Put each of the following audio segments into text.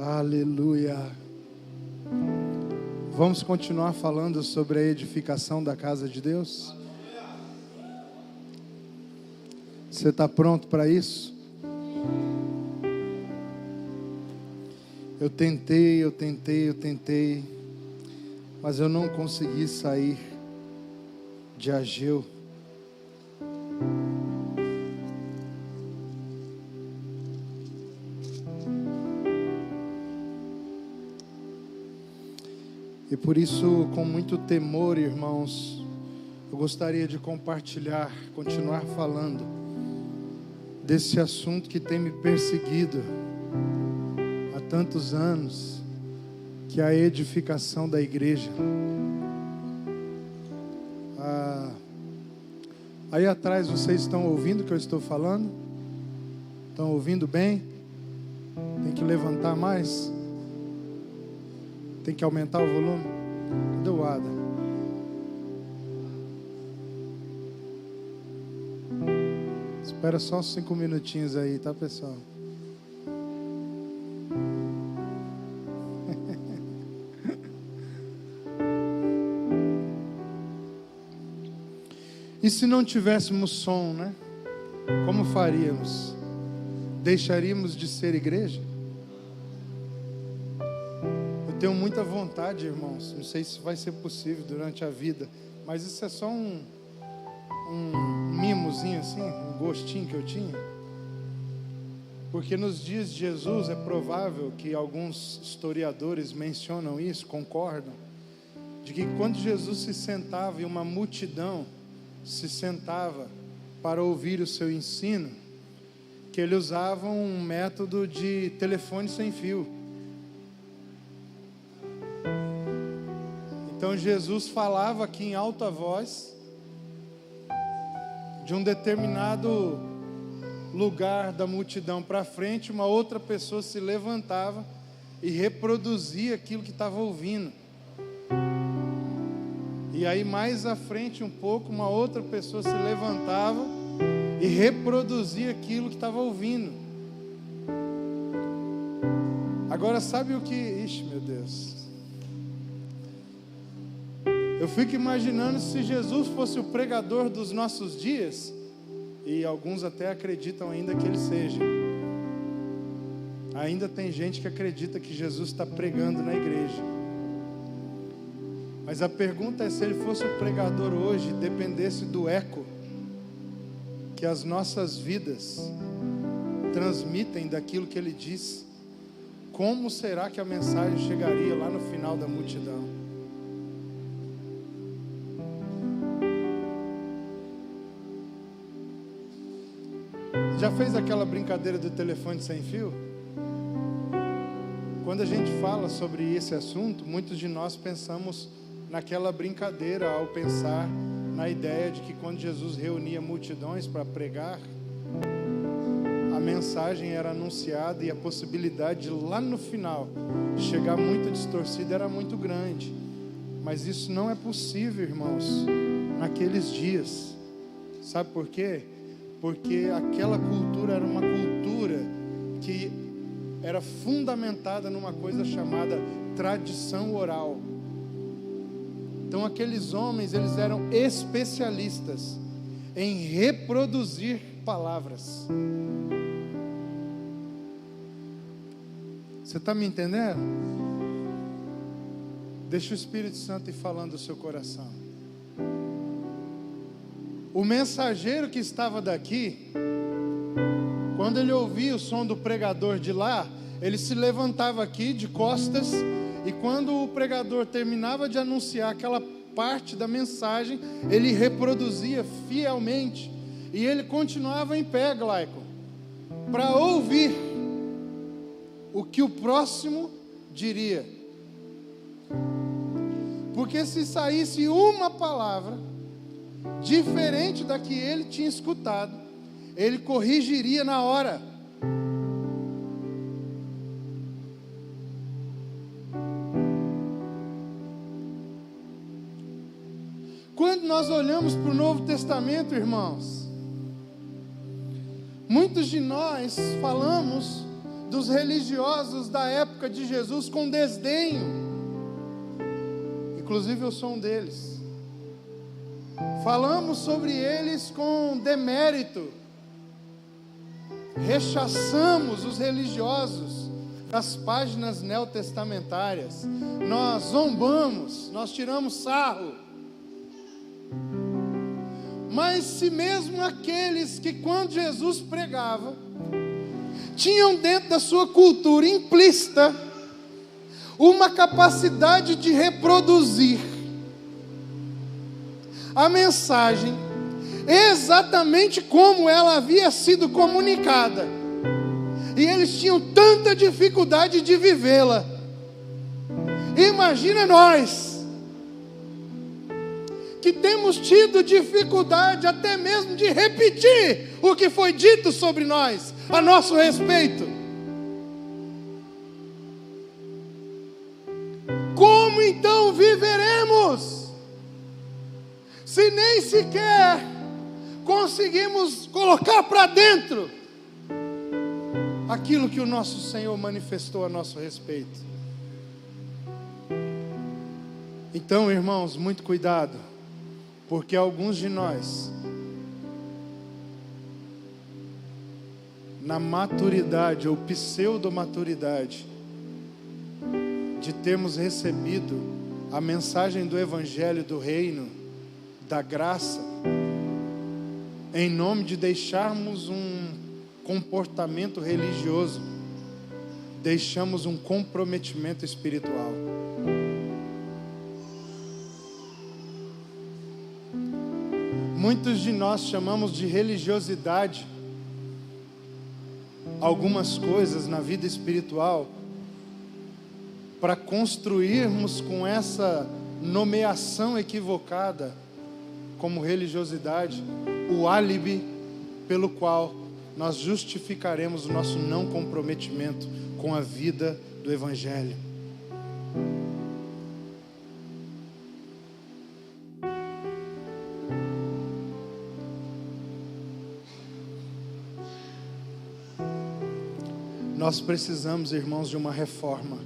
Aleluia. Vamos continuar falando sobre a edificação da casa de Deus? Você está pronto para isso? Eu tentei, mas eu não consegui sair de Ageu. E por isso, com muito temor, irmãos, eu gostaria de compartilhar, continuar falando desse assunto que tem me perseguido há tantos anos, que é a edificação da igreja. Aí atrás vocês estão ouvindo o que eu estou falando? Estão ouvindo bem? Tem que levantar mais? Tem que aumentar o volume? Cadê o Ada? Espera só 5 minutinhos aí, tá, pessoal? E se não tivéssemos som, né? Como faríamos? Deixaríamos de ser igreja? Eu tenho muita vontade, irmãos. Não sei se vai ser possível durante a vida, mas isso é só um mimozinho assim, um gostinho que eu tinha. Porque nos dias de Jesus é provável que alguns historiadores mencionam isso, concordam, de que quando Jesus se sentava e uma multidão se sentava para ouvir o seu ensino, que ele usava um método de telefone sem fio. Então Jesus falava aqui em alta voz de um determinado lugar da multidão para frente, uma outra pessoa se levantava e reproduzia aquilo que estava ouvindo. E aí mais à frente um pouco, uma outra pessoa se levantava e reproduzia aquilo que estava ouvindo. Agora sabe o que... Ixi, meu Deus. Eu fico imaginando se Jesus fosse o pregador dos nossos dias, e alguns até acreditam ainda que ele seja. Ainda tem gente que acredita que Jesus está pregando na igreja. Mas a pergunta é, se ele fosse o pregador hoje, dependesse do eco que as nossas vidas transmitem daquilo que ele diz, como será que a mensagem chegaria lá no final da multidão? Já fez aquela brincadeira do telefone sem fio? Quando a gente fala sobre esse assunto, muitos de nós pensamos naquela brincadeira ao pensar na ideia de que quando Jesus reunia multidões para pregar, a mensagem era anunciada e a possibilidade de lá no final chegar muito distorcida era muito grande. Mas isso não é possível, irmãos, naqueles dias. Sabe por quê? Porque aquela cultura era uma cultura que era fundamentada numa coisa chamada tradição oral. Então aqueles homens, eles eram especialistas em reproduzir palavras. Você está me entendendo? Deixa o Espírito Santo ir falando do seu coração. O mensageiro que estava daqui, quando ele ouvia o som do pregador de lá, ele se levantava aqui de costas, e quando o pregador terminava de anunciar aquela parte da mensagem, ele reproduzia fielmente, e ele continuava em pé, Glaico, para ouvir o que o próximo diria. Porque se saísse uma palavra diferente da que ele tinha escutado, ele corrigiria na hora. Quando nós olhamos para o Novo Testamento, irmãos, muitos de nós falamos dos religiosos da época de Jesus com desdenho. Inclusive eu sou um deles. Falamos sobre eles com demérito. Rechaçamos os religiosos das páginas neotestamentárias. Nós zombamos, nós tiramos sarro. Mas se mesmo aqueles que quando Jesus pregava, tinham dentro da sua cultura implícita uma capacidade de reproduzir a mensagem exatamente como ela havia sido comunicada, e eles tinham tanta dificuldade de vivê-la. Imagina nós, que temos tido dificuldade até mesmo de repetir o que foi dito sobre nós, a nosso respeito. Como então viveremos, se nem sequer conseguimos colocar para dentro aquilo que o nosso Senhor manifestou a nosso respeito? Então, irmãos, muito cuidado, porque alguns de nós, na maturidade ou pseudo-maturidade, de termos recebido a mensagem do Evangelho do Reino, da graça, em nome de deixarmos um comportamento religioso, deixamos um comprometimento espiritual. Muitos de nós chamamos de religiosidade algumas coisas na vida espiritual para construirmos com essa nomeação equivocada como religiosidade o álibi pelo qual nós justificaremos o nosso não comprometimento com a vida do Evangelho. Nós precisamos, irmãos, de uma reforma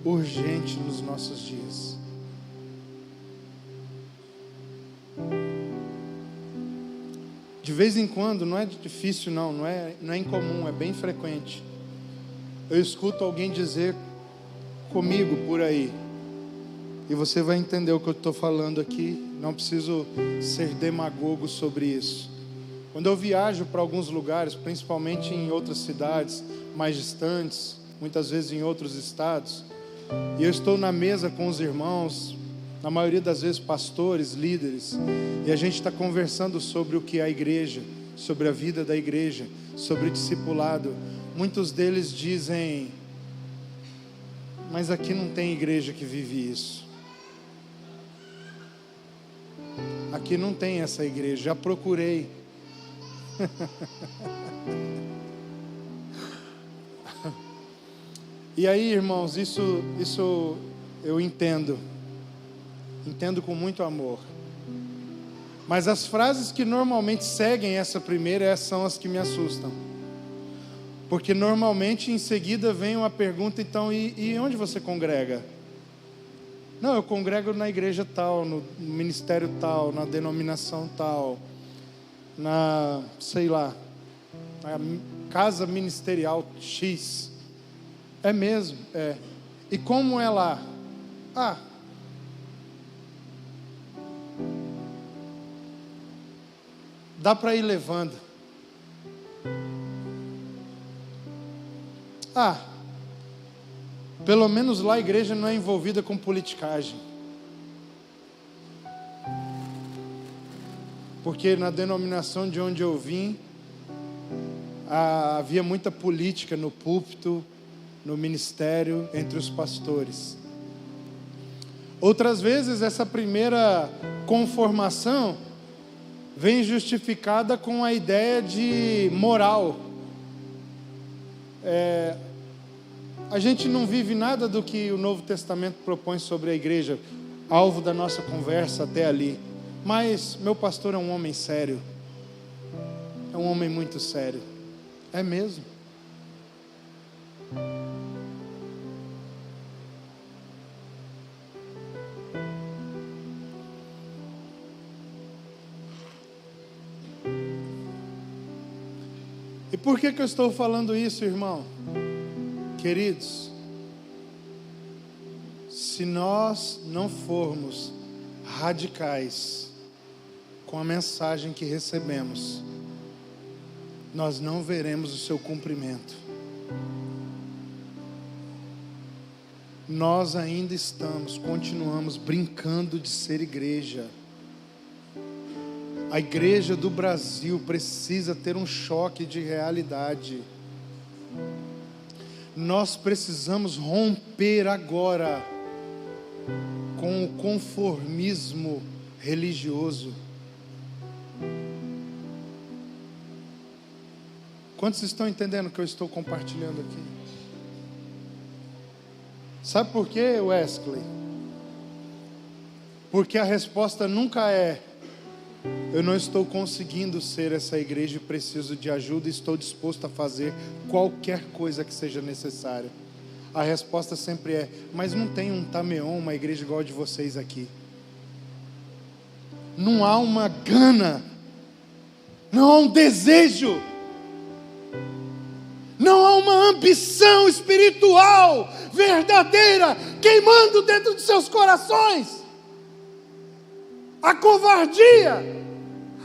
urgente nos nossos dias. De vez em quando, não é difícil não é incomum, é bem frequente. Eu escuto alguém dizer comigo por aí, e você vai entender o que eu estou falando aqui, não preciso ser demagogo sobre isso. Quando eu viajo para alguns lugares, principalmente em outras cidades mais distantes, muitas vezes em outros estados, e eu estou na mesa com os irmãos, na maioria das vezes pastores, líderes, e a gente está conversando sobre o que é a igreja, sobre a vida da igreja, sobre o discipulado. Muitos deles dizem: mas aqui não tem igreja que vive isso. Aqui não tem essa igreja, já procurei. E aí, irmãos, isso eu entendo com muito amor. Mas as frases que normalmente seguem essa primeira são as que me assustam. Porque normalmente em seguida vem uma pergunta: então, e onde você congrega? Não, eu congrego na igreja tal, no ministério tal, na denominação tal, na, sei lá, na casa ministerial X. É mesmo? É. E como é lá? Dá para ir levando. Pelo menos lá a igreja não é envolvida com politicagem. Porque na denominação de onde eu vim, havia muita política no púlpito, no ministério, entre os pastores. Outras vezes essa primeira conformação vem justificada com a ideia de moral. A gente não vive nada do que o Novo Testamento propõe sobre a igreja, alvo da nossa conversa até ali. Mas meu pastor é um homem sério. É um homem muito sério. É mesmo. E por que eu estou falando isso, irmão? Queridos, se nós não formos radicais com a mensagem que recebemos, nós não veremos o seu cumprimento. Nós ainda continuamos brincando de ser igreja. A igreja do Brasil precisa ter um choque de realidade. Nós precisamos romper agora com o conformismo religioso. Quantos estão entendendo o que eu estou compartilhando aqui? Sabe por quê, Wesley? Porque a resposta nunca é: eu não estou conseguindo ser essa igreja e preciso de ajuda e estou disposto a fazer qualquer coisa que seja necessária. A resposta sempre é: mas não tem um Tameon, uma igreja igual a de vocês aqui. Não há uma gana, não há um desejo, não há uma ambição espiritual verdadeira queimando dentro de seus corações. A covardia,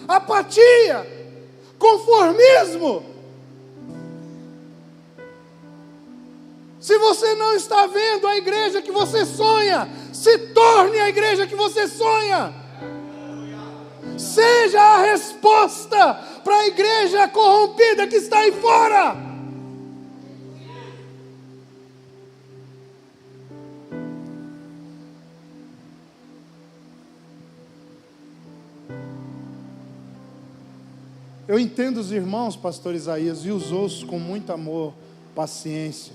apatia, conformismo. Se você não está vendo a igreja que você sonha, se torne a igreja que você sonha. Seja a resposta para a igreja corrompida que está aí fora. Eu entendo os irmãos, pastor Isaías, e os ouço com muito amor, paciência.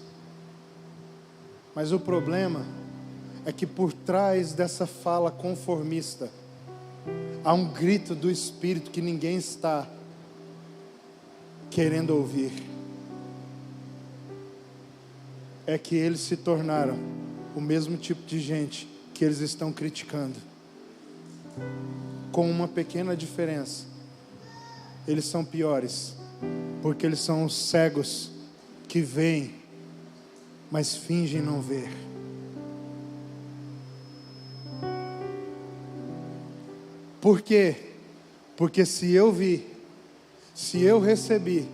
Mas o problema é que por trás dessa fala conformista, há um grito do Espírito que ninguém está querendo ouvir. É que eles se tornaram o mesmo tipo de gente que eles estão criticando. Com uma pequena diferença. Eles são piores, porque eles são os cegos que veem, mas fingem não ver. Por quê? Porque se eu recebi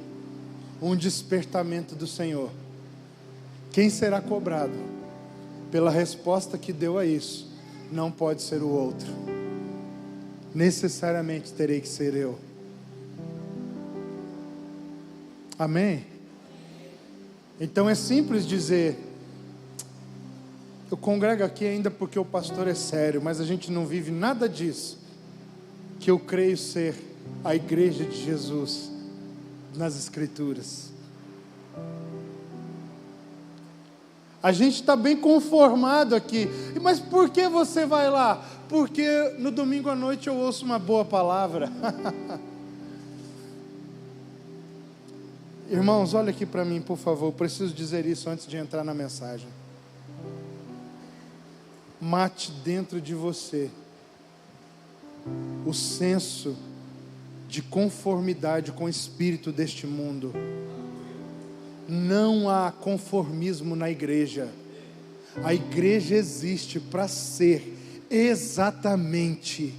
um despertamento do Senhor, quem será cobrado pela resposta que deu a isso? Não pode ser o outro, necessariamente terei que ser eu. Amém? Então é simples dizer: eu congrego aqui ainda porque o pastor é sério, mas a gente não vive nada disso, que eu creio ser a igreja de Jesus nas Escrituras. A gente está bem conformado aqui. Mas por que você vai lá? Porque no domingo à noite eu ouço uma boa palavra. Irmãos, olha aqui para mim, por favor. Eu preciso dizer isso antes de entrar na mensagem. Mate dentro de você o senso de conformidade com o espírito deste mundo. Não há conformismo na igreja. A igreja existe para ser exatamente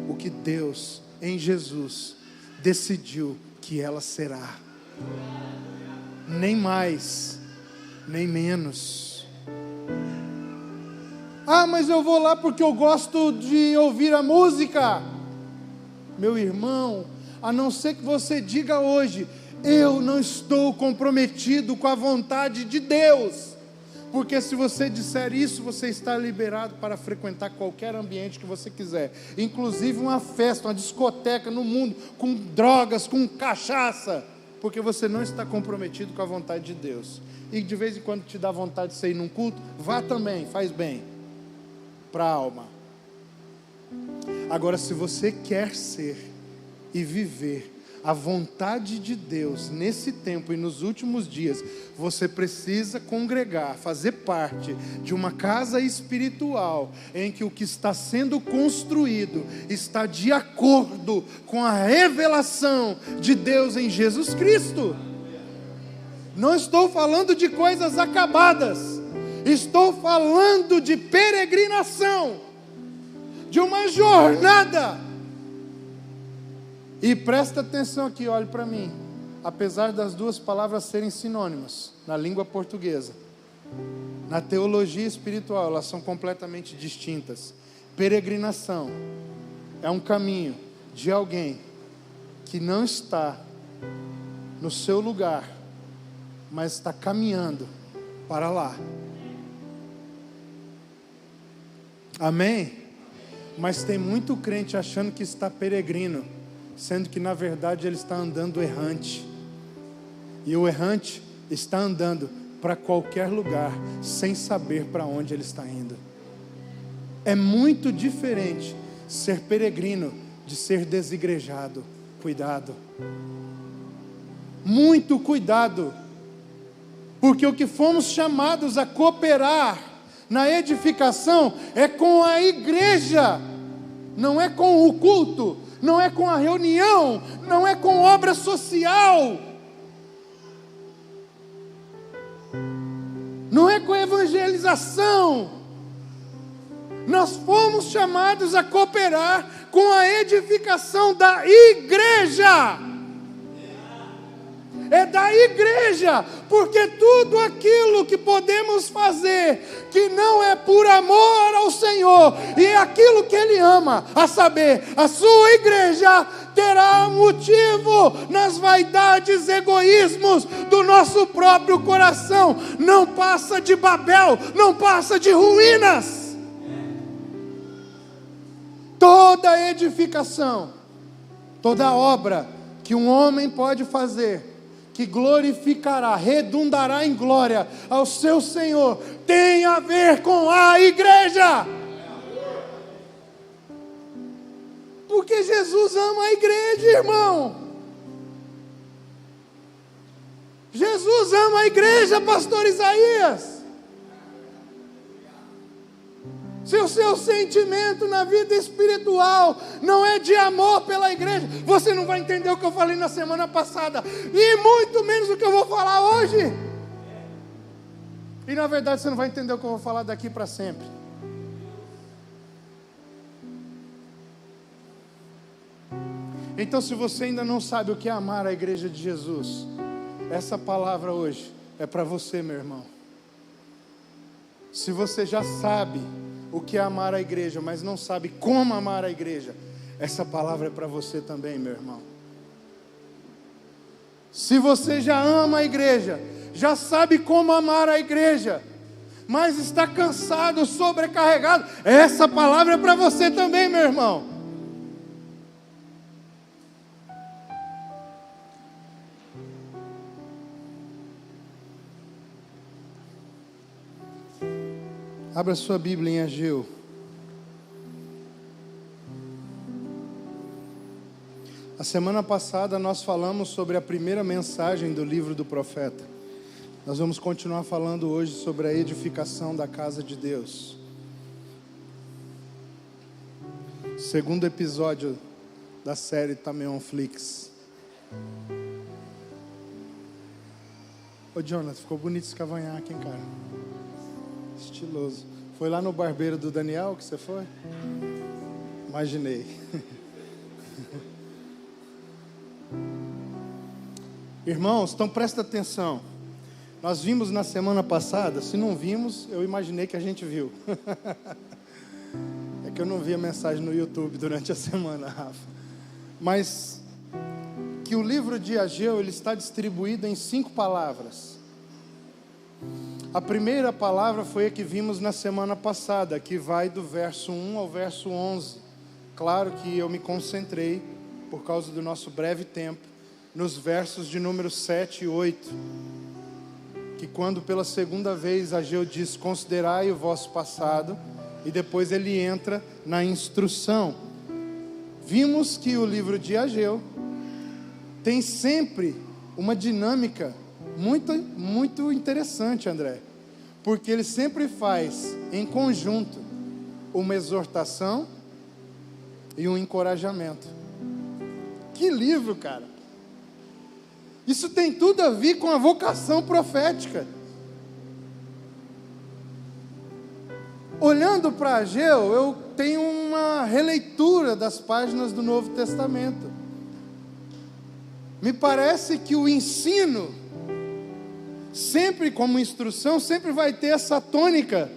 o que Deus, em Jesus, decidiu que ela será. Nem mais, nem menos. Ah, mas eu vou lá porque eu gosto de ouvir a música. Meu irmão, a não ser que você diga hoje: eu não estou comprometido com a vontade de Deus. Porque se você disser isso, você está liberado para frequentar qualquer ambiente que você quiser. Inclusive uma festa, uma discoteca no mundo, com drogas, com cachaça. Porque você não está comprometido com a vontade de Deus. E de vez em quando te dá vontade de você ir num culto, vá também, faz bem para a alma. Agora, se você quer ser e viver a vontade de Deus nesse tempo e nos últimos dias, você precisa congregar, fazer parte de uma casa espiritual em que o que está sendo construído está de acordo com a revelação de Deus em Jesus Cristo. Não estou falando de coisas acabadas, estou falando de peregrinação, de uma jornada. E presta atenção aqui, olhe para mim. Apesar das duas palavras serem sinônimas na língua portuguesa, na teologia espiritual elas são completamente distintas. Peregrinação é um caminho de alguém que não está no seu lugar, mas está caminhando para lá. Amém? Mas tem muito crente achando que está peregrino, sendo que na verdade ele está andando errante. E o errante está andando para qualquer lugar, sem saber para onde ele está indo. É muito diferente ser peregrino de ser desigrejado. Cuidado. Muito cuidado. Porque o que fomos chamados a cooperar na edificação é com a igreja, não é com o culto, não é com a reunião, não é com obra social, não é com a evangelização. Nós fomos chamados a cooperar com a edificação da igreja. É da igreja, porque tudo aquilo que podemos fazer, que não é por amor ao Senhor, e é aquilo que Ele ama, a saber, a sua igreja, terá motivo nas vaidades, egoísmos do nosso próprio coração. Não passa de Babel, não passa de ruínas. Toda edificação, toda obra que um homem pode fazer, que glorificará, redundará em glória ao seu Senhor, tem a ver com a igreja. Porque Jesus ama a igreja, irmão. Jesus ama a igreja, pastor Isaías. Se o seu sentimento na vida espiritual não é de amor pela igreja, você não vai entender o que eu falei na semana passada, e muito menos o que eu vou falar hoje. E na verdade você não vai entender o que eu vou falar daqui para sempre. Então, se você ainda não sabe o que é amar a igreja de Jesus, essa palavra hoje é para você, meu irmão. Se você já sabe o que é amar a igreja, mas não sabe como amar a igreja, essa palavra é para você também, meu irmão. Se você já ama a igreja, já sabe como amar a igreja, mas está cansado, sobrecarregado, essa palavra é para você também, meu irmão. Abra sua Bíblia em Ageu. A semana passada nós falamos sobre a primeira mensagem do livro do profeta. Nós vamos continuar falando hoje sobre a edificação da casa de Deus. Segundo episódio da série Tameon Flix. Ô Jonathan, ficou bonito esse cavanhaque, hein, cara? Estiloso. Foi lá no barbeiro do Daniel que você foi? Imaginei. Irmãos, então presta atenção. Nós vimos na semana passada, se não vimos, eu imaginei que a gente viu. É que eu não vi a mensagem no YouTube durante a semana, Rafa. Mas que o livro de Ageu, ele está distribuído em 5 palavras. A primeira palavra foi a que vimos na semana passada, que vai do verso 1 ao verso 11. Claro que eu me concentrei, por causa do nosso breve tempo, nos versos de número 7 e 8. Que quando pela segunda vez Ageu diz, considerai o vosso passado, e depois ele entra na instrução. Vimos que o livro de Ageu tem sempre uma dinâmica muito interessante, André, porque ele sempre faz em conjunto uma exortação e um encorajamento. Que livro, cara! Isso tem tudo a ver com a vocação profética. Olhando para Ageu, eu tenho uma releitura das páginas do Novo Testamento. Me parece que o ensino, sempre como instrução, sempre vai ter essa tônica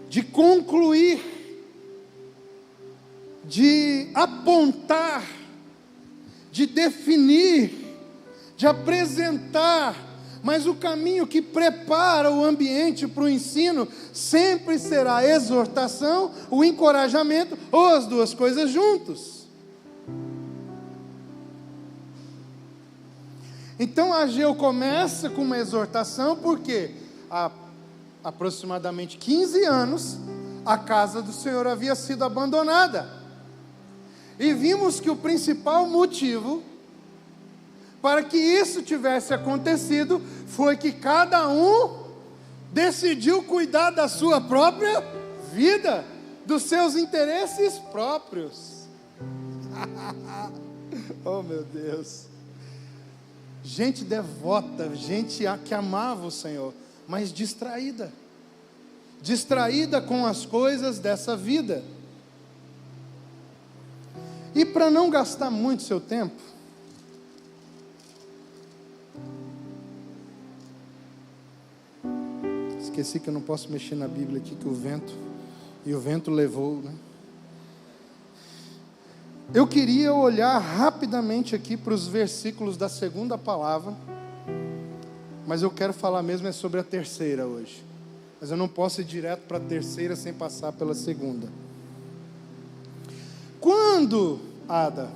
de concluir, de apontar, de definir, de apresentar, mas o caminho que prepara o ambiente para o ensino sempre será a exortação, o encorajamento, ou as duas coisas juntos. Então Ageu começa com uma exortação, porque há aproximadamente 15 anos a casa do Senhor havia sido abandonada. E vimos que o principal motivo para que isso tivesse acontecido foi que cada um decidiu cuidar da sua própria vida, dos seus interesses próprios. Oh, meu Deus! Gente devota, gente que amava o Senhor, mas distraída com as coisas dessa vida. E para não gastar muito seu tempo, esqueci que eu não posso mexer na Bíblia aqui, que o vento levou, né? Eu queria olhar rapidamente aqui para os versículos da segunda palavra, mas eu quero falar mesmo é sobre a terceira hoje. Mas eu não posso ir direto para a terceira sem passar pela segunda. Quando, Ada,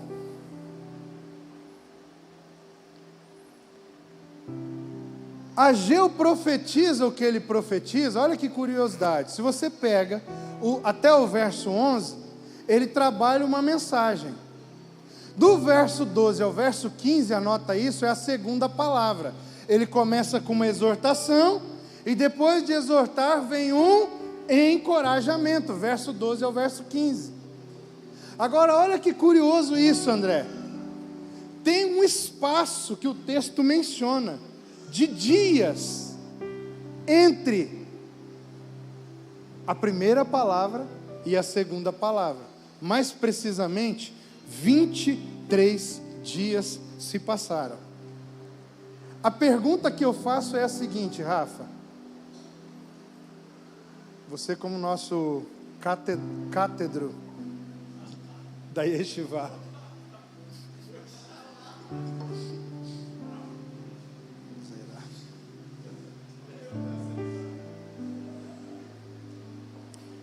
Ageu profetiza o que ele profetiza, olha que curiosidade, se você pega até o verso 11, ele trabalha uma mensagem. Do verso 12 ao verso 15, anota isso, é a segunda palavra. Ele começa com uma exortação, e depois de exortar vem um encorajamento, verso 12 ao verso 15. Agora olha que curioso isso, André. Tem um espaço que o texto menciona, de dias, entre a primeira palavra e a segunda palavra. Mais precisamente, 23 dias se passaram. A pergunta que eu faço é a seguinte, Rafa. Você como nosso cátedro da Yeshivá.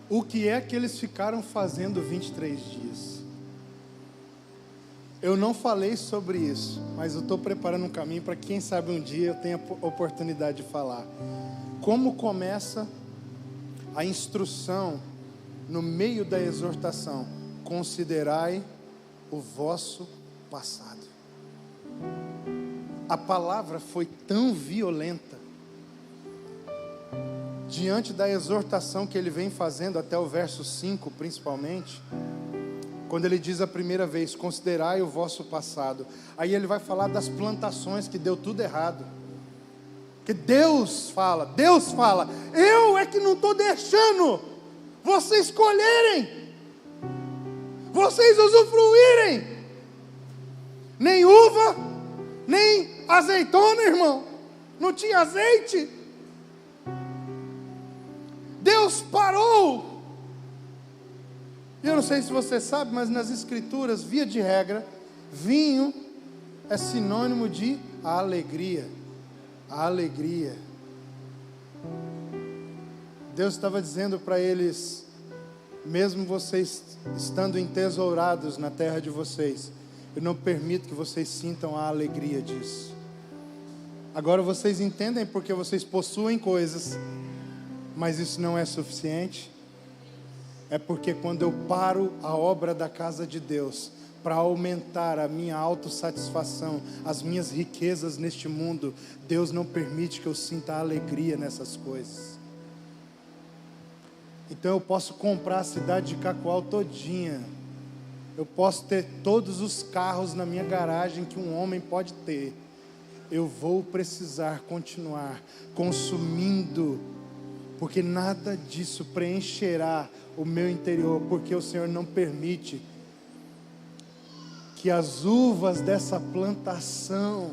O que é que eles ficaram fazendo 23 dias? Eu não falei sobre isso, mas eu estou preparando um caminho para quem sabe um dia eu tenha a oportunidade de falar. Como começa a instrução no meio da exortação? Considerai o vosso passado. A palavra foi tão violenta, diante da exortação que ele vem fazendo até o verso 5 principalmente, quando ele diz a primeira vez, considerai o vosso passado, aí ele vai falar das plantações que deu tudo errado, que Deus fala, eu é que não estou deixando vocês colherem, vocês usufruírem, nem uva, nem azeitona, irmão, não tinha azeite, Deus parou. Eu não sei se você sabe, mas nas escrituras, via de regra, vinho é sinônimo de alegria. A alegria. Deus estava dizendo para eles, mesmo vocês estando entesourados na terra de vocês, eu não permito que vocês sintam a alegria disso. Agora vocês entendem porque vocês possuem coisas, mas isso não é suficiente. É porque quando eu paro a obra da casa de Deus, para aumentar a minha autossatisfação, as minhas riquezas neste mundo, Deus não permite que eu sinta alegria nessas coisas. Então eu posso comprar a cidade de Cacoal todinha, eu posso ter todos os carros na minha garagem que um homem pode ter, eu vou precisar continuar consumindo, porque nada disso preencherá o meu interior, porque o Senhor não permite que as uvas dessa plantação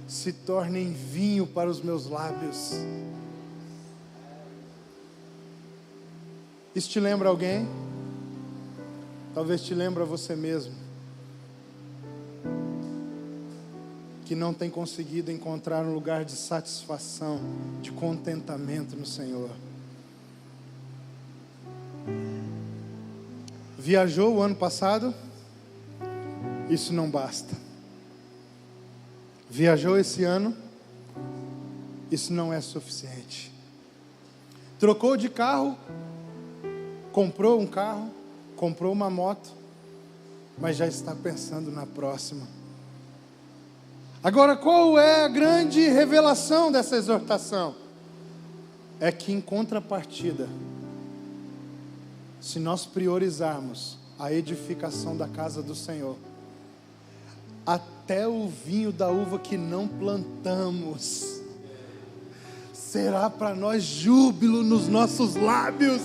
se tornem vinho para os meus lábios. Isso te lembra alguém? Talvez te lembre a você mesmo, que não tem conseguido encontrar um lugar de satisfação, de contentamento no Senhor. Viajou o ano passado? Isso não basta. Viajou esse ano? Isso não é suficiente. Trocou de carro? Comprou um carro? Comprou uma moto? Mas já está pensando na próxima. Agora, qual é a grande revelação dessa exortação? É que em contrapartida, se nós priorizarmos a edificação da casa do Senhor, até o vinho da uva que não plantamos será para nós júbilo nos nossos lábios.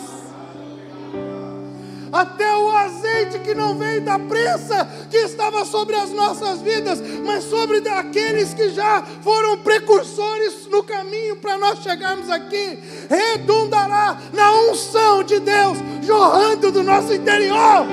Até o azeite que não veio da prensa que estava sobre as nossas vidas, mas sobre aqueles que já foram precursores no caminho para nós chegarmos aqui, redundará na unção de Deus jorrando do nosso interior.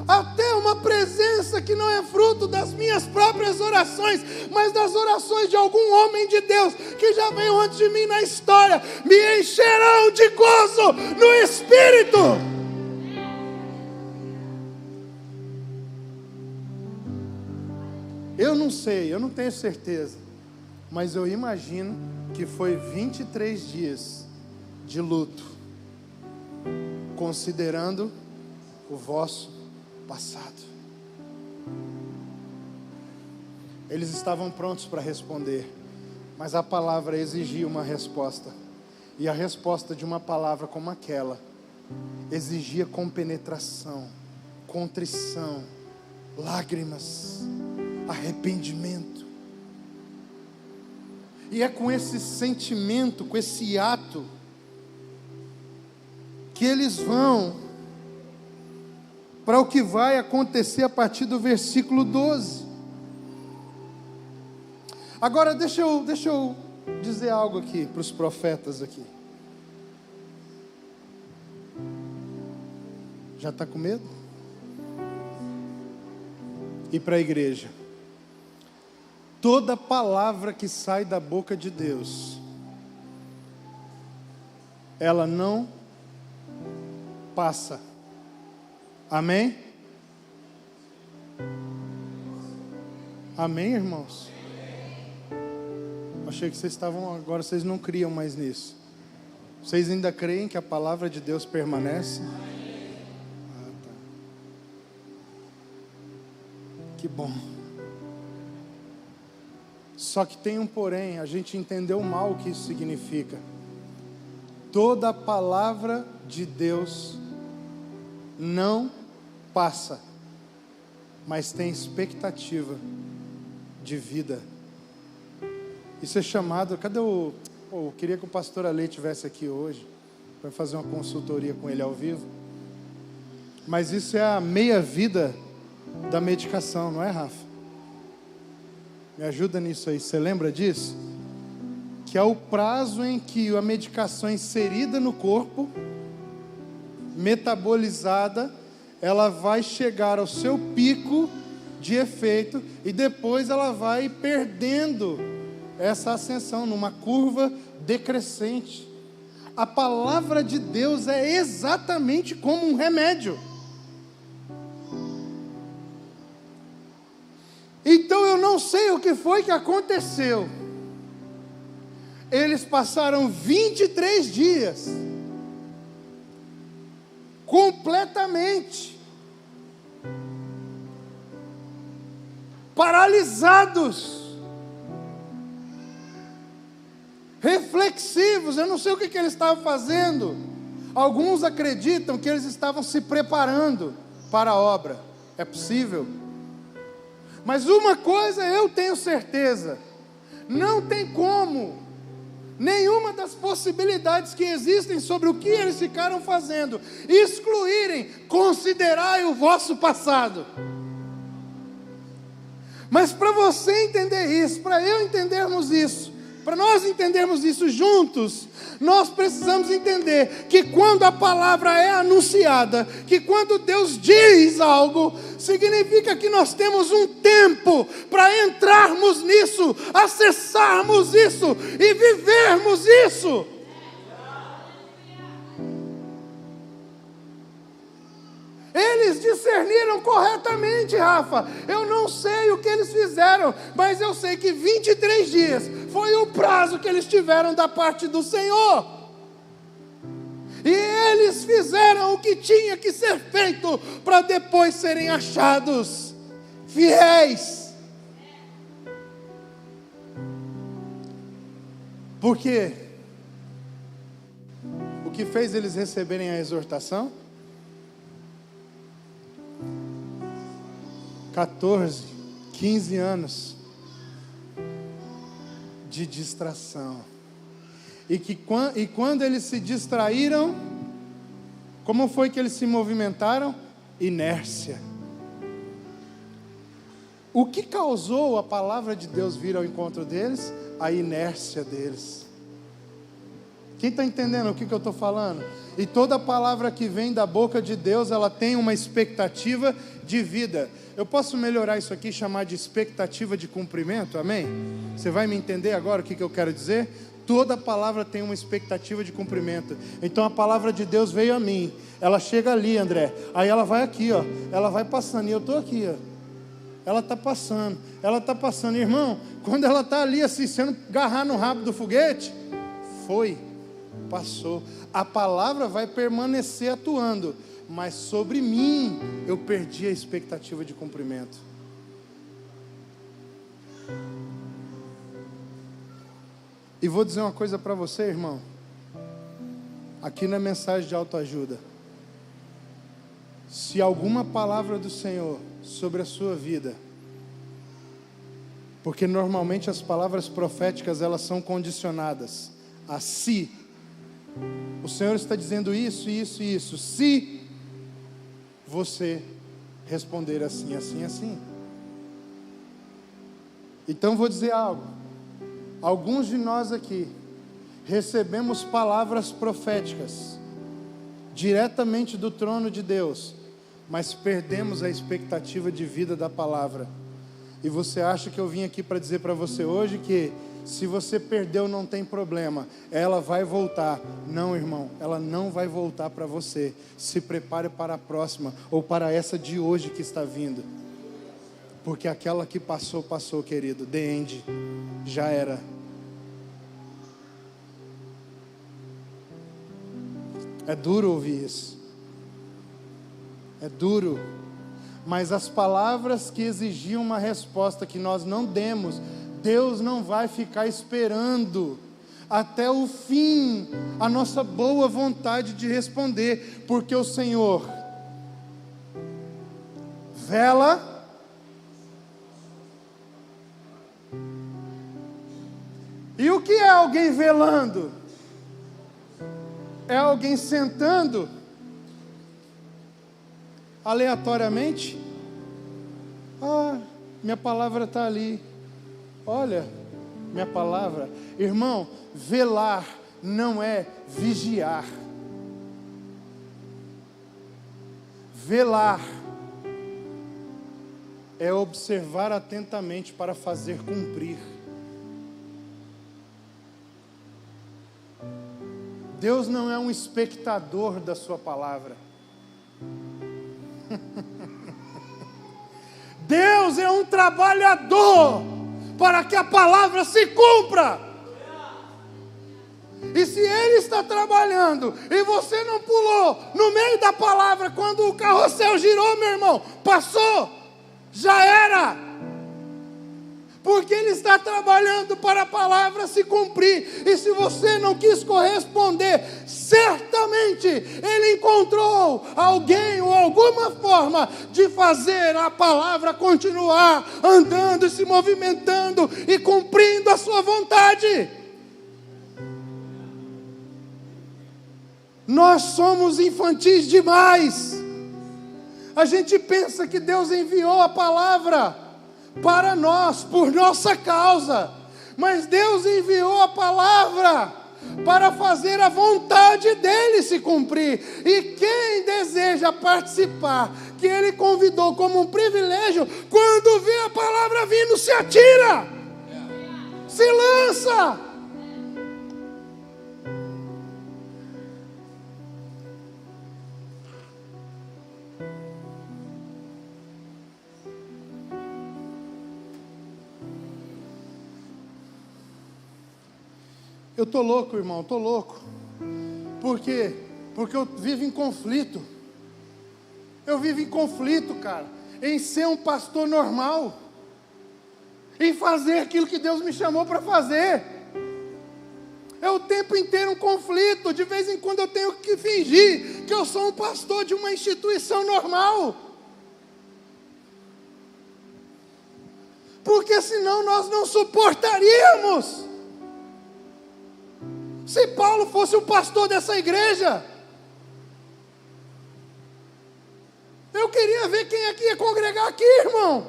Até uma presença que não é fruto das minhas próprias orações, mas das orações de algum homem de Deus que já veio antes de mim na história, me encherão de gozo no Espírito. Eu não sei, eu não tenho certeza, mas eu imagino que foi 23 dias de luto, considerando o vosso passado. Eles estavam prontos para responder, mas a palavra exigia uma resposta, e a resposta de uma palavra como aquela exigia compenetração, contrição, lágrimas, arrependimento. E é com esse sentimento, com esse ato, que eles vão para o que vai acontecer a partir do versículo 12. Agora deixa eu dizer algo aqui para os profetas aqui. Já está com medo? E para a igreja, toda palavra que sai da boca de Deus, ela não passa. Amém? Amém, irmãos? Achei que vocês estavam, agora vocês não criam mais nisso. Vocês ainda creem que a palavra de Deus permanece? Ah, tá. Que bom. Só que tem um porém, a gente entendeu mal o que isso significa. Toda a palavra de Deus não passa, mas tem expectativa de vida. Isso é chamado, cadê eu queria que o pastor Ale estivesse aqui hoje, para fazer uma consultoria com ele ao vivo, mas isso é a meia-vida da medicação, não é, Rafa? Me ajuda nisso aí, você lembra disso? Que é o prazo em que a medicação é inserida no corpo, metabolizada, ela vai chegar ao seu pico de efeito e depois ela vai perdendo essa ascensão numa curva decrescente. A palavra de Deus é exatamente como um remédio. Então eu não sei o que foi que aconteceu. Eles passaram 23 dias completamente paralisados, reflexivos. Eu não sei o que eles estavam fazendo. Alguns acreditam que eles estavam se preparando para a obra. É possível. Mas uma coisa eu tenho certeza: não tem como, nenhuma das possibilidades que existem sobre o que eles ficaram fazendo, excluírem, considerai o vosso passado. Mas para você entender isso, para eu entendermos isso, para nós entendermos isso juntos, nós precisamos entender que quando a palavra é anunciada, que quando Deus diz algo, significa que nós temos um tempo para entrarmos nisso, acessarmos isso e vivermos isso. Eles discerniram corretamente, Rafa. Eu não sei o que eles fizeram, mas eu sei que 23 dias foi o prazo que eles tiveram da parte do Senhor. E eles fizeram o que tinha que ser feito para depois serem achados fiéis. Porque o que fez eles receberem a exortação? 14, 15 anos de distração. E quando eles se distraíram, como foi que eles se movimentaram? Inércia. O que causou a palavra de Deus vir ao encontro deles? A inércia deles. Quem está entendendo o que eu estou falando? E toda palavra que vem da boca de Deus, ela tem uma expectativa de vida. Eu posso melhorar isso aqui e chamar de expectativa de cumprimento? Amém? Você vai me entender agora o que eu quero dizer? Toda palavra tem uma expectativa de cumprimento. Então a palavra de Deus veio a mim. Ela chega ali, André. Aí ela vai aqui, ó. Ela vai passando. E eu estou aqui, ó. Ela está passando. Ela está passando. Irmão, quando ela está ali assim, sendo agarrar no rabo do foguete, foi. Passou. A palavra vai permanecer atuando, mas sobre mim eu perdi a expectativa de cumprimento. E vou dizer uma coisa para você, irmão. Aqui na mensagem de autoajuda, se alguma palavra do Senhor sobre a sua vida, porque normalmente as palavras proféticas elas são condicionadas a si. O Senhor está dizendo isso, isso e isso. Se você responder assim, assim, assim. Então vou dizer algo. Alguns de nós aqui recebemos palavras proféticas diretamente do trono de Deus, mas perdemos a expectativa de vida da palavra. E você acha que eu vim aqui para dizer para você hoje que se você perdeu não tem problema, ela vai voltar. Não, irmão, ela não vai voltar para você. Se prepare para a próxima, ou para essa de hoje que está vindo. Porque aquela que passou, passou, querido. The end, já era. É duro ouvir isso. É duro. Mas as palavras que exigiam uma resposta que nós não demos, Deus não vai ficar esperando até o fim a nossa boa vontade de responder, porque o Senhor vela e o que é alguém velando? É alguém sentando aleatoriamente? Ah, minha palavra está ali. Olha, minha palavra. Irmão, velar não é vigiar. Velar é observar atentamente para fazer cumprir. Deus não é um espectador da sua palavra. Deus é um trabalhador para que a palavra se cumpra. E se Ele está trabalhando e você não pulou no meio da palavra quando o carrossel girou, meu irmão, passou, já era. porque Ele está trabalhando para a palavra se cumprir. E se você não quis corresponder, certamente Ele encontrou alguém ou alguma forma de fazer a palavra continuar andando, se movimentando e cumprindo a sua vontade. Nós somos infantis demais. A gente pensa que Deus enviou a palavra para nós, por nossa causa, mas Deus enviou a palavra para fazer a vontade dEle se cumprir. E quem deseja participar, que Ele convidou como um privilégio, quando vê a palavra vindo, se atira, se lança. Eu estou louco, irmão, estou louco. Por quê? Porque eu vivo em conflito. Eu vivo em conflito, cara, em ser um pastor normal, em fazer aquilo que Deus me chamou para fazer. É o tempo inteiro um conflito. De vez em quando eu tenho que fingir que eu sou um pastor de uma instituição normal, porque senão nós não suportaríamos. Se Paulo fosse o pastor dessa igreja, eu queria ver quem aqui ia congregar aqui, irmão.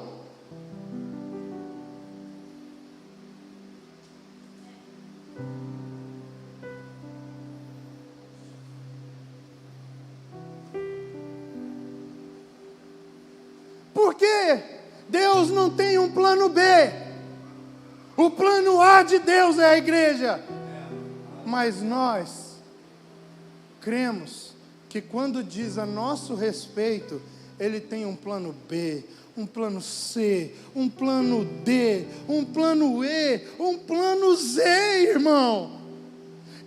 Porque Deus não tem um plano B. O plano A de Deus é a igreja. Mas nós cremos que quando diz a nosso respeito, Ele tem um plano B, um plano C, um plano D, um plano E, um plano Z, irmão.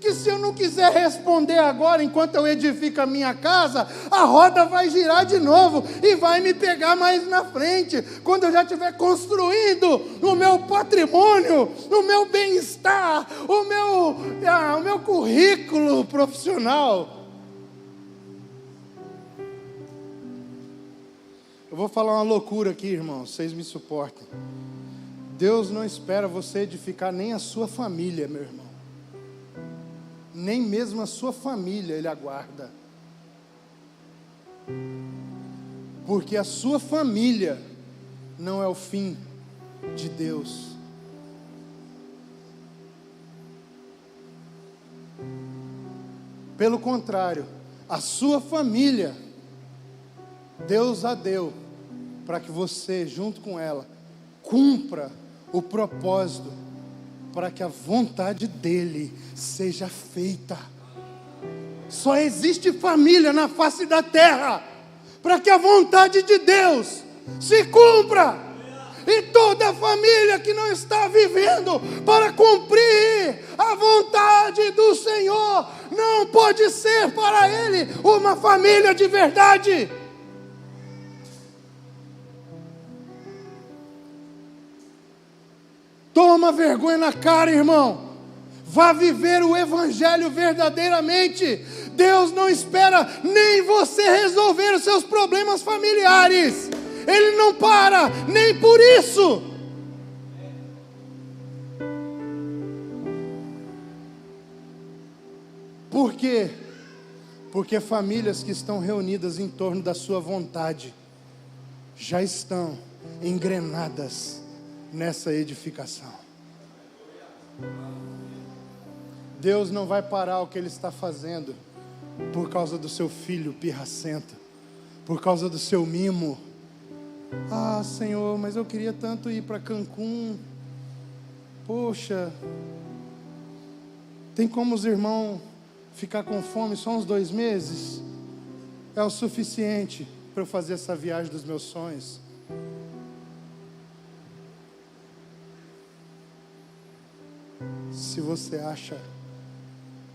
Que se eu não quiser responder agora, enquanto eu edifico a minha casa, a roda vai girar de novo e vai me pegar mais na frente, quando eu já estiver construindo o meu patrimônio, o meu bem-estar, o meu currículo profissional. Eu vou falar uma loucura aqui, irmão, vocês me suportem. Deus não espera você edificar nem a sua família, meu irmão. Nem mesmo a sua família Ele aguarda. Porque a sua família não é o fim de Deus. Pelo contrário, a sua família, Deus a deu para que você, junto com ela, cumpra o propósito, para que a vontade dEle seja feita. Só existe família na face da terra para que a vontade de Deus se cumpra. E toda família que não está vivendo para cumprir a vontade do Senhor não pode ser para Ele uma família de verdade. Toma vergonha na cara, irmão. Vá viver o evangelho verdadeiramente. Deus não espera nem você resolver os seus problemas familiares. Ele não para nem por isso. Por quê? Porque famílias que estão reunidas em torno da sua vontade já estão engrenadas nessa edificação. Deus não vai parar o que Ele está fazendo por causa do seu filho pirracento, por causa do seu mimo. Ah, Senhor, mas eu queria tanto ir para Cancún. Poxa, tem como os irmãos ficar com fome só uns 2 meses? É o suficiente para eu fazer essa viagem dos meus sonhos. Se você acha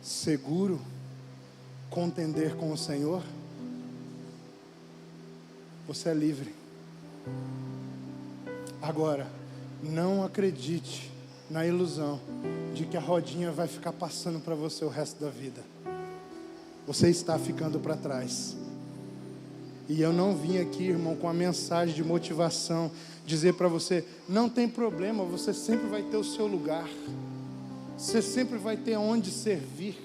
seguro contender com o Senhor, você é livre. Agora, Não acredite na ilusão de que a rodinha vai ficar passando para você o resto da vida. Você está ficando para trás. E eu não vim aqui, irmão, com a mensagem de motivação, dizer para você, não tem problema, você sempre vai ter o seu lugar. Você sempre vai ter onde servir.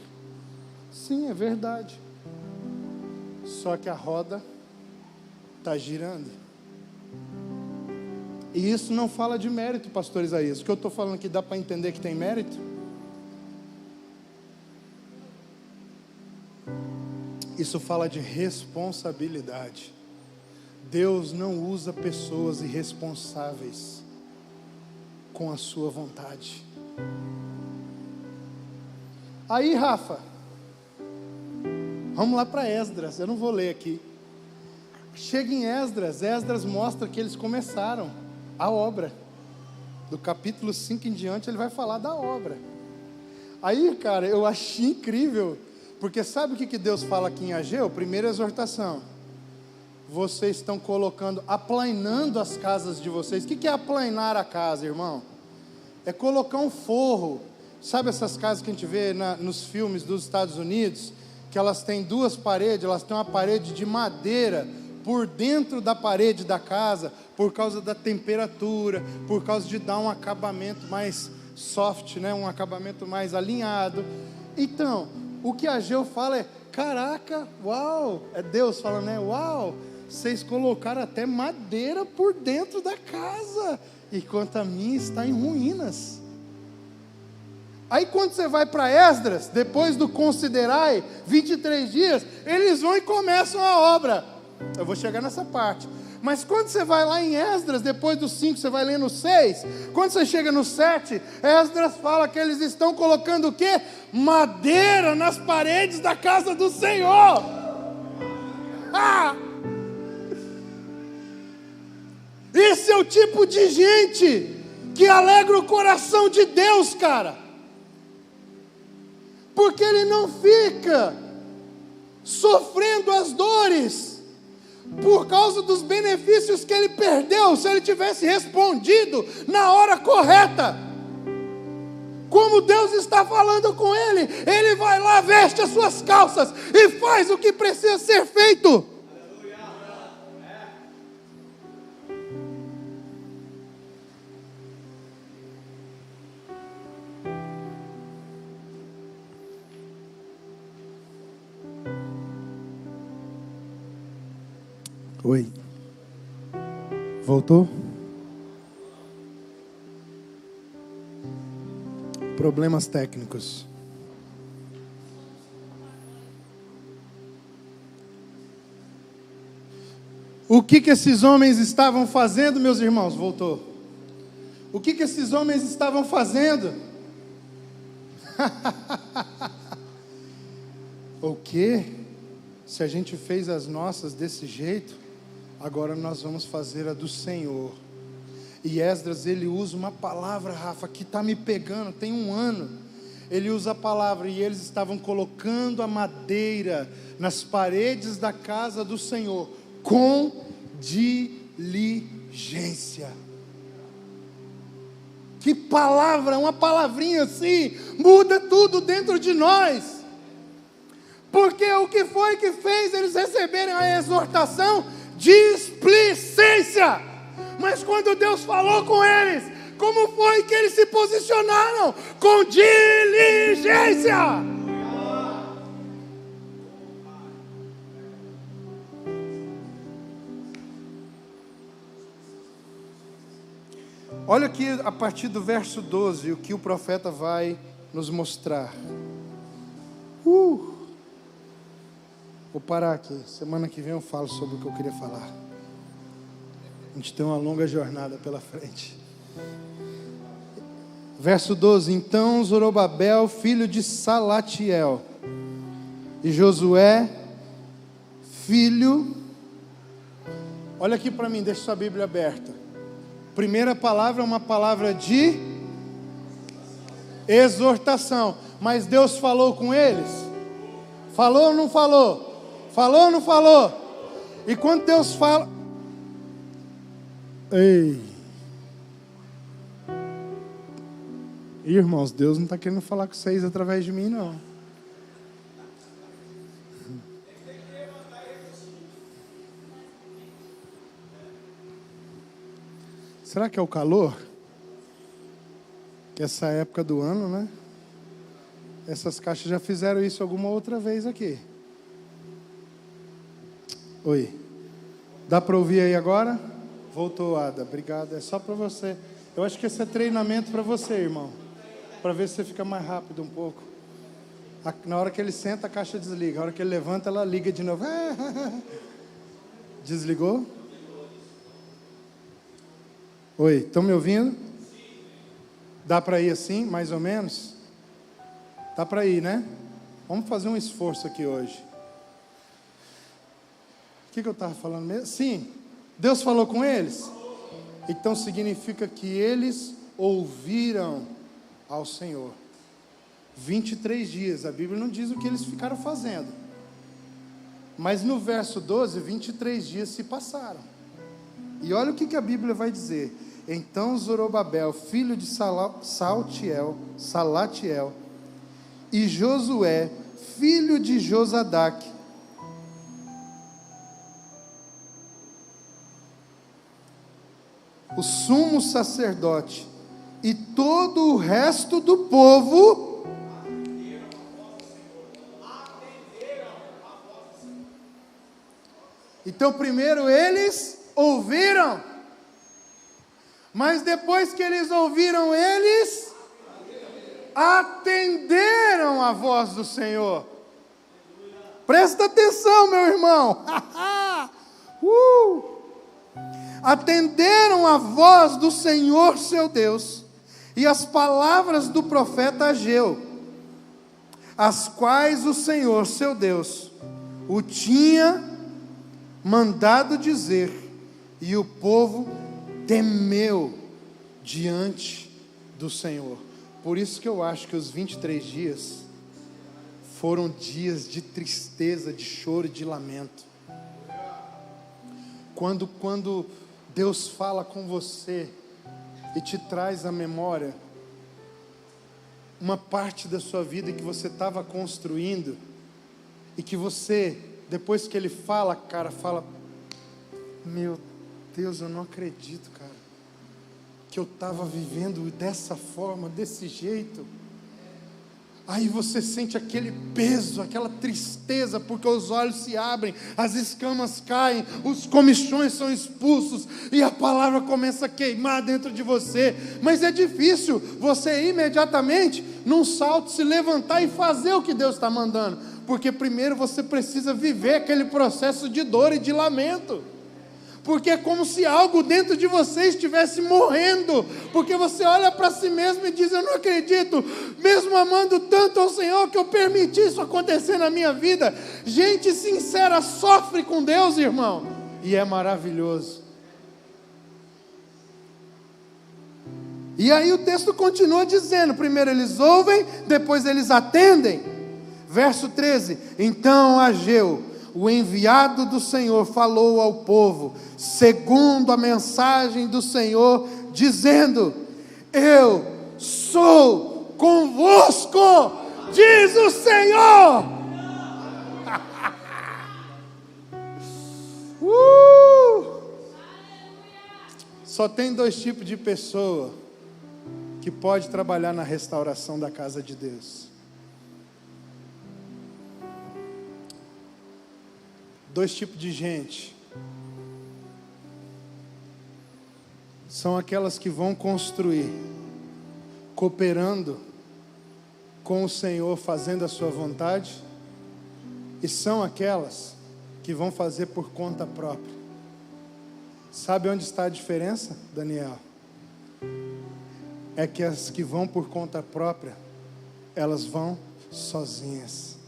Sim, é verdade. Só que a roda está girando. E isso não fala de mérito, pastor Isaías. O que eu estou falando aqui dá para entender que tem mérito? Isso fala de responsabilidade. Deus não usa pessoas irresponsáveis com a sua vontade. Aí, Rafa, vamos lá para Esdras. Eu não vou ler aqui. Chega em Esdras. Esdras mostra que eles começaram a obra. Do capítulo 5 em diante, ele vai falar da obra. Aí, cara, eu achei incrível. Porque sabe o que Deus fala aqui em Ageu? Primeira exortação. Vocês estão colocando, aplainando as casas de vocês. O que é aplainar a casa, irmão? É colocar um forro. Sabe essas casas que a gente vê nos filmes dos Estados Unidos? Que elas têm duas paredes, elas têm uma parede de madeira por dentro da parede da casa, por causa da temperatura, por causa de dar um acabamento mais soft, né? Um acabamento mais alinhado. Então, o que Ageu fala é, caraca, uau, é Deus falando, né? Uau, vocês colocaram até madeira por dentro da casa, enquanto a minha está em ruínas. Aí quando você vai para Esdras, depois do considerai, 23 dias, eles vão e começam a obra. Eu vou chegar nessa parte. Mas quando você vai lá em Esdras, depois do 5, você vai ler no 6, quando você chega no 7, Esdras fala que eles estão colocando o quê? Madeira nas paredes da casa do Senhor. Ah! Esse é o tipo de gente que alegra o coração de Deus, cara. Porque ele não fica sofrendo as dores por causa dos benefícios que ele perdeu, se ele tivesse respondido na hora correta. Como Deus está falando com ele, ele vai lá, veste as suas calças e faz o que precisa ser feito. Oi. Voltou? Problemas técnicos. O que esses homens estavam fazendo, meus irmãos? Voltou. O que esses homens estavam fazendo? O quê? Se a gente fez as nossas desse jeito, agora nós vamos fazer a do Senhor. E Esdras, ele usa uma palavra, Rafa, que está me pegando, tem um ano. Ele usa a palavra, e eles estavam colocando a madeira nas paredes da casa do Senhor, com diligência. Que palavra, uma palavrinha assim, muda tudo dentro de nós. Porque o que foi que fez eles receberem a exortação? Displicência. Mas quando Deus falou com eles, como foi que eles se posicionaram? Com diligência. Olha aqui a partir do verso 12, o que o profeta vai nos mostrar. Vou parar aqui, semana que vem eu falo sobre o que eu queria falar. A gente tem uma longa jornada pela frente. Verso 12, então Zorobabel, filho de Salatiel, e Josué, filho... Olha aqui para mim, deixa sua Bíblia aberta. Primeira palavra é uma palavra de exortação. Mas Deus falou com eles? Falou ou não falou? Falou ou não falou? E quando Deus fala... Ei! Irmãos, Deus não está querendo falar com vocês através de mim, não. Será que é o calor? Que essa época do ano, né? Essas caixas já fizeram isso alguma outra vez aqui. Oi. Dá para ouvir aí agora? Voltou, Ada. Obrigado. É só para você. Eu acho que esse é treinamento para você, irmão. Para ver se você fica mais rápido um pouco. Na hora que ele senta, a caixa desliga. Na hora que ele levanta, ela liga de novo. Desligou? Oi, estão me ouvindo? Dá para ir assim, mais ou menos? Dá para ir, né? Vamos fazer um esforço aqui hoje. O que eu estava falando mesmo? Sim, Deus falou com eles? Então significa que eles ouviram ao Senhor. 23 dias, a Bíblia não diz o que eles ficaram fazendo. Mas no verso 12, 23 dias se passaram. E olha o que a Bíblia vai dizer. Então Zorobabel, filho de Salatiel, e Josué, filho de Josadaque, o sumo sacerdote e todo o resto do povo então primeiro eles ouviram, mas depois que eles ouviram, eles atenderam a voz do Senhor. Presta atenção, meu irmão. Atenderam a voz do Senhor seu Deus e as palavras do profeta Ageu, as quais o Senhor seu Deus o tinha mandado dizer, e o povo temeu diante do Senhor. Por isso que eu acho que os 23 dias foram dias de tristeza, de choro e de lamento. Quando Deus fala com você e te traz à memória uma parte da sua vida que você estava construindo e que você, depois que Ele fala, cara, fala: meu Deus, eu não acredito, cara, que eu estava vivendo dessa forma, desse jeito. Aí você sente aquele peso, aquela tristeza, porque os olhos se abrem, as escamas caem, os comichões são expulsos, e a palavra começa a queimar dentro de você. Mas é difícil você imediatamente, num salto, se levantar e fazer o que Deus está mandando, porque primeiro você precisa viver aquele processo de dor e de lamento. Porque é como se algo dentro de você estivesse morrendo, porque você olha para si mesmo e diz: eu não acredito, mesmo amando tanto ao Senhor, que eu permiti isso acontecer na minha vida. Gente sincera sofre com Deus, irmão, e é maravilhoso. E aí o texto continua dizendo: primeiro eles ouvem, depois eles atendem. Verso 13: então Ageu, o enviado do Senhor, falou ao povo segundo a mensagem do Senhor, dizendo: eu sou convosco, diz o Senhor. Só tem dois tipos de pessoa que pode trabalhar na restauração da casa de Deus. Dois tipos de gente. São aquelas que vão construir, cooperando com o Senhor, fazendo a sua vontade, e são aquelas que vão fazer por conta própria. Sabe onde está a diferença, Daniel? É que as que vão por conta própria, elas vão sozinhas.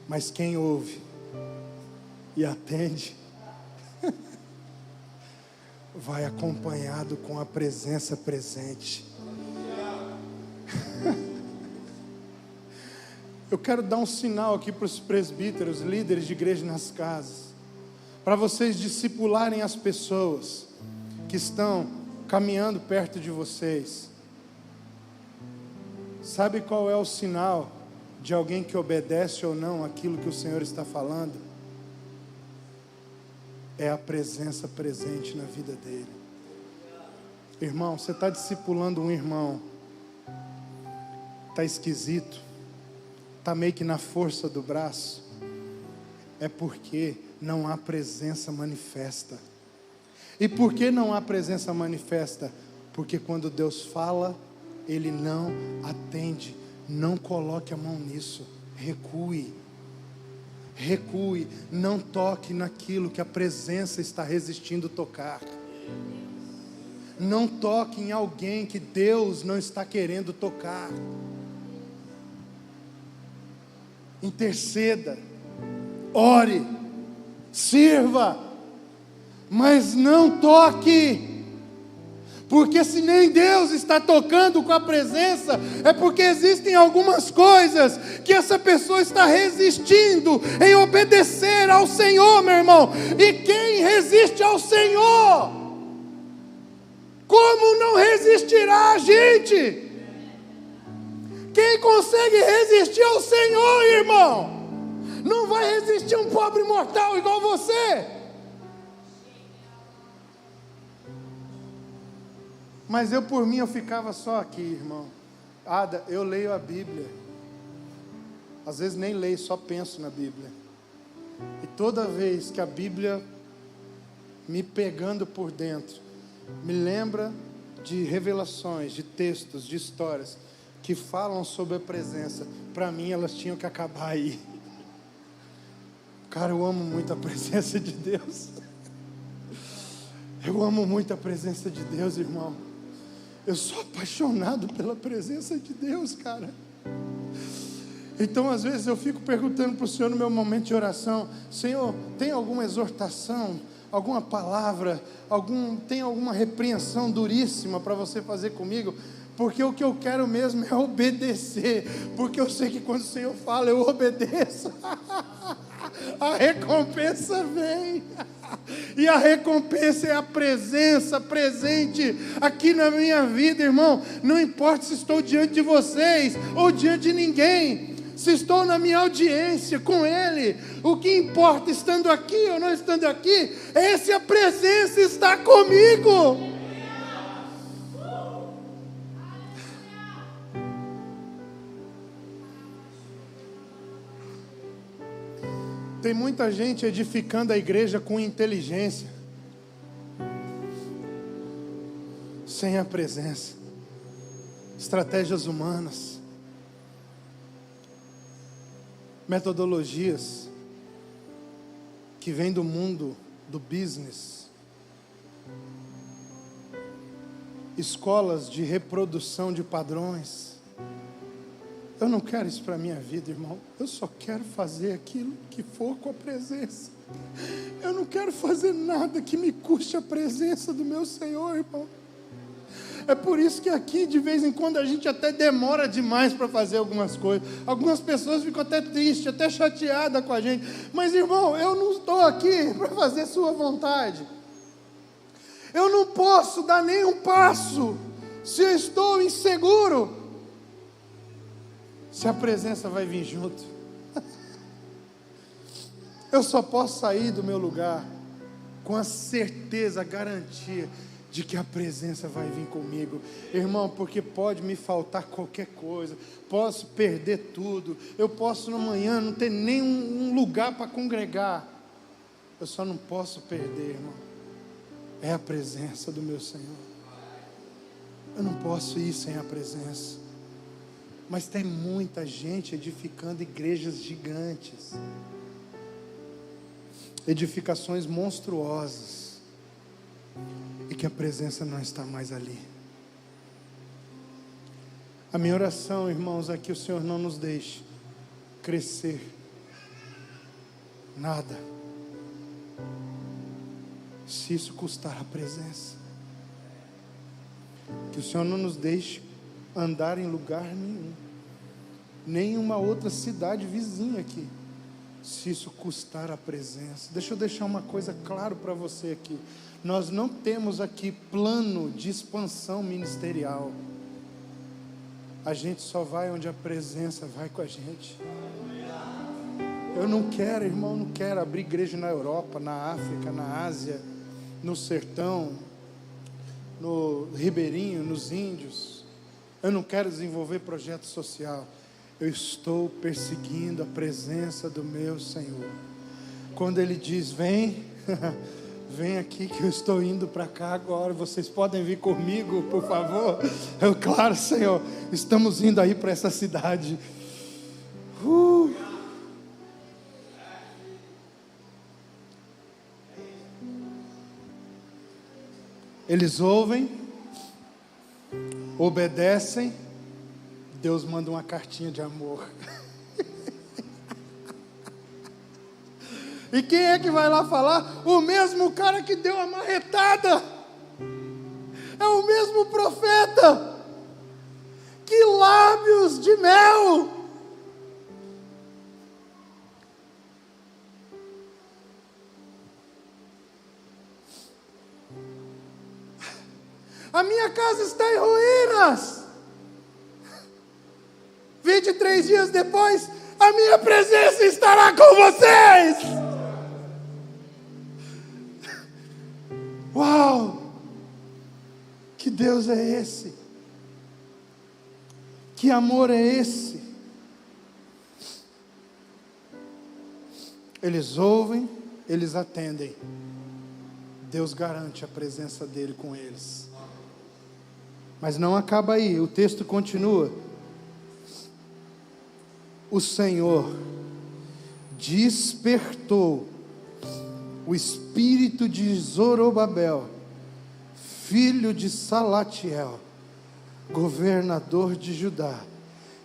Mas quem ouve e atende, vai acompanhado com a presença presente. Eu quero dar um sinal aqui para os presbíteros, líderes de igreja nas casas, para vocês discipularem as pessoas que estão caminhando perto de vocês. Sabe qual é o sinal de alguém que obedece ou não aquilo que o Senhor está falando? É a presença presente na vida dele. Irmão, você está discipulando um irmão, está esquisito, está meio que na força do braço, é porque não há presença manifesta. E por que não há presença manifesta? Porque quando Deus fala, Ele não atende. Não coloque a mão nisso, recue. Recue, não toque naquilo que a presença está resistindo tocar. Não toque em alguém que Deus não está querendo tocar. Interceda, ore, sirva, mas não toque, porque se nem Deus está tocando com a presença, é porque existem algumas coisas que essa pessoa está resistindo em obedecer ao Senhor, meu irmão. E quem resiste ao Senhor, como não resistirá a gente? Quem consegue resistir ao Senhor, irmão? Não vai resistir um pobre mortal igual você. Mas eu, por mim, eu ficava só aqui, irmão. Ada, eu leio a Bíblia. Às vezes nem leio, só penso na Bíblia. E toda vez que a Bíblia me pegando por dentro, me lembra de revelações, de textos, de histórias que falam sobre a presença, para mim elas tinham que acabar aí. Cara, eu amo muito a presença de Deus. Eu amo muito a presença de Deus, irmão. Eu sou apaixonado pela presença de Deus, cara. Então, às vezes, eu fico perguntando para o Senhor no meu momento de oração: Senhor, tem alguma exortação, alguma palavra, tem alguma repreensão duríssima para você fazer comigo? Porque o que eu quero mesmo é obedecer. Porque eu sei que quando o Senhor fala, eu obedeço. A recompensa vem. E a recompensa é a presença presente aqui na minha vida, irmão. Não importa se estou diante de vocês ou diante de ninguém, se estou na minha audiência com Ele, o que importa, estando aqui ou não estando aqui, é se a presença está comigo. Tem muita gente edificando a igreja com inteligência, sem a presença, estratégias humanas, metodologias que vêm do mundo do business, escolas de reprodução de padrões. Eu não quero isso para a minha vida, irmão. Eu só quero fazer aquilo que for com a presença. Eu não quero fazer nada que me custe a presença do meu Senhor, irmão. É por isso que aqui, de vez em quando, a gente até demora demais para fazer algumas coisas. Algumas pessoas ficam até tristes, até chateadas com a gente. Mas, irmão, eu não estou aqui para fazer sua vontade. Eu não posso dar nenhum passo se eu estou inseguro, se a presença vai vir junto. Eu só posso sair do meu lugar com a certeza, a garantia de que a presença vai vir comigo, irmão, porque pode me faltar qualquer coisa, posso perder tudo, eu posso amanhã não ter nenhum lugar para congregar, eu só não posso perder, irmão, é a presença do meu Senhor. Eu não posso ir sem a presença. Mas tem muita gente edificando igrejas gigantes, edificações monstruosas, e que a presença não está mais ali. A minha oração, irmãos, é que o Senhor não nos deixe crescer nada, se isso custar a presença. Que o Senhor não nos deixe andar em lugar nenhum, nem em uma outra cidade vizinha aqui, se isso custar a presença. Deixa eu deixar uma coisa clara para você aqui: nós não temos aqui plano de expansão ministerial. A gente só vai onde a presença vai com a gente. Eu não quero, irmão, não quero abrir igreja na Europa, na África, na Ásia, no sertão, no Ribeirinho, nos Índios. Eu não quero desenvolver projeto social. Eu estou perseguindo a presença do meu Senhor. Quando Ele diz, vem, vem aqui que eu estou indo para cá agora, vocês podem vir comigo, por favor? Eu, claro, Senhor, estamos indo aí para essa cidade. Eles ouvem, obedecem, Deus manda uma cartinha de amor. E quem é que vai lá falar? O mesmo cara que deu a marretada. É o mesmo profeta. Que lábios de mel. A minha casa está em ruínas. 23 dias depois, a minha presença estará com vocês. Uau! Que Deus é esse? Que amor é esse? Eles ouvem, eles atendem. Deus garante a presença dele com eles. Mas não acaba aí, o texto continua. O Senhor despertou o espírito de Zorobabel, filho de Salatiel, governador de Judá,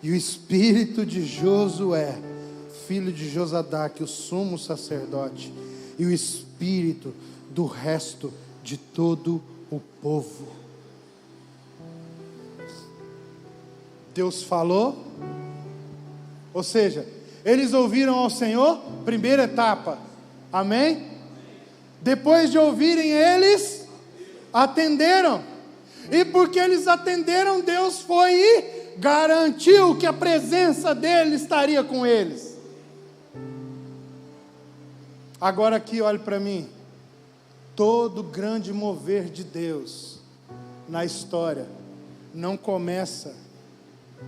e o espírito de Josué, filho de Josadaque, o sumo sacerdote, e o espírito do resto de todo o povo. Deus falou, ou seja, eles ouviram ao Senhor, primeira etapa, amém? Depois de ouvirem, eles atenderam, e porque eles atenderam, Deus foi e garantiu que a presença dele estaria com eles. Agora aqui, olhe para mim, todo grande mover de Deus na história não começa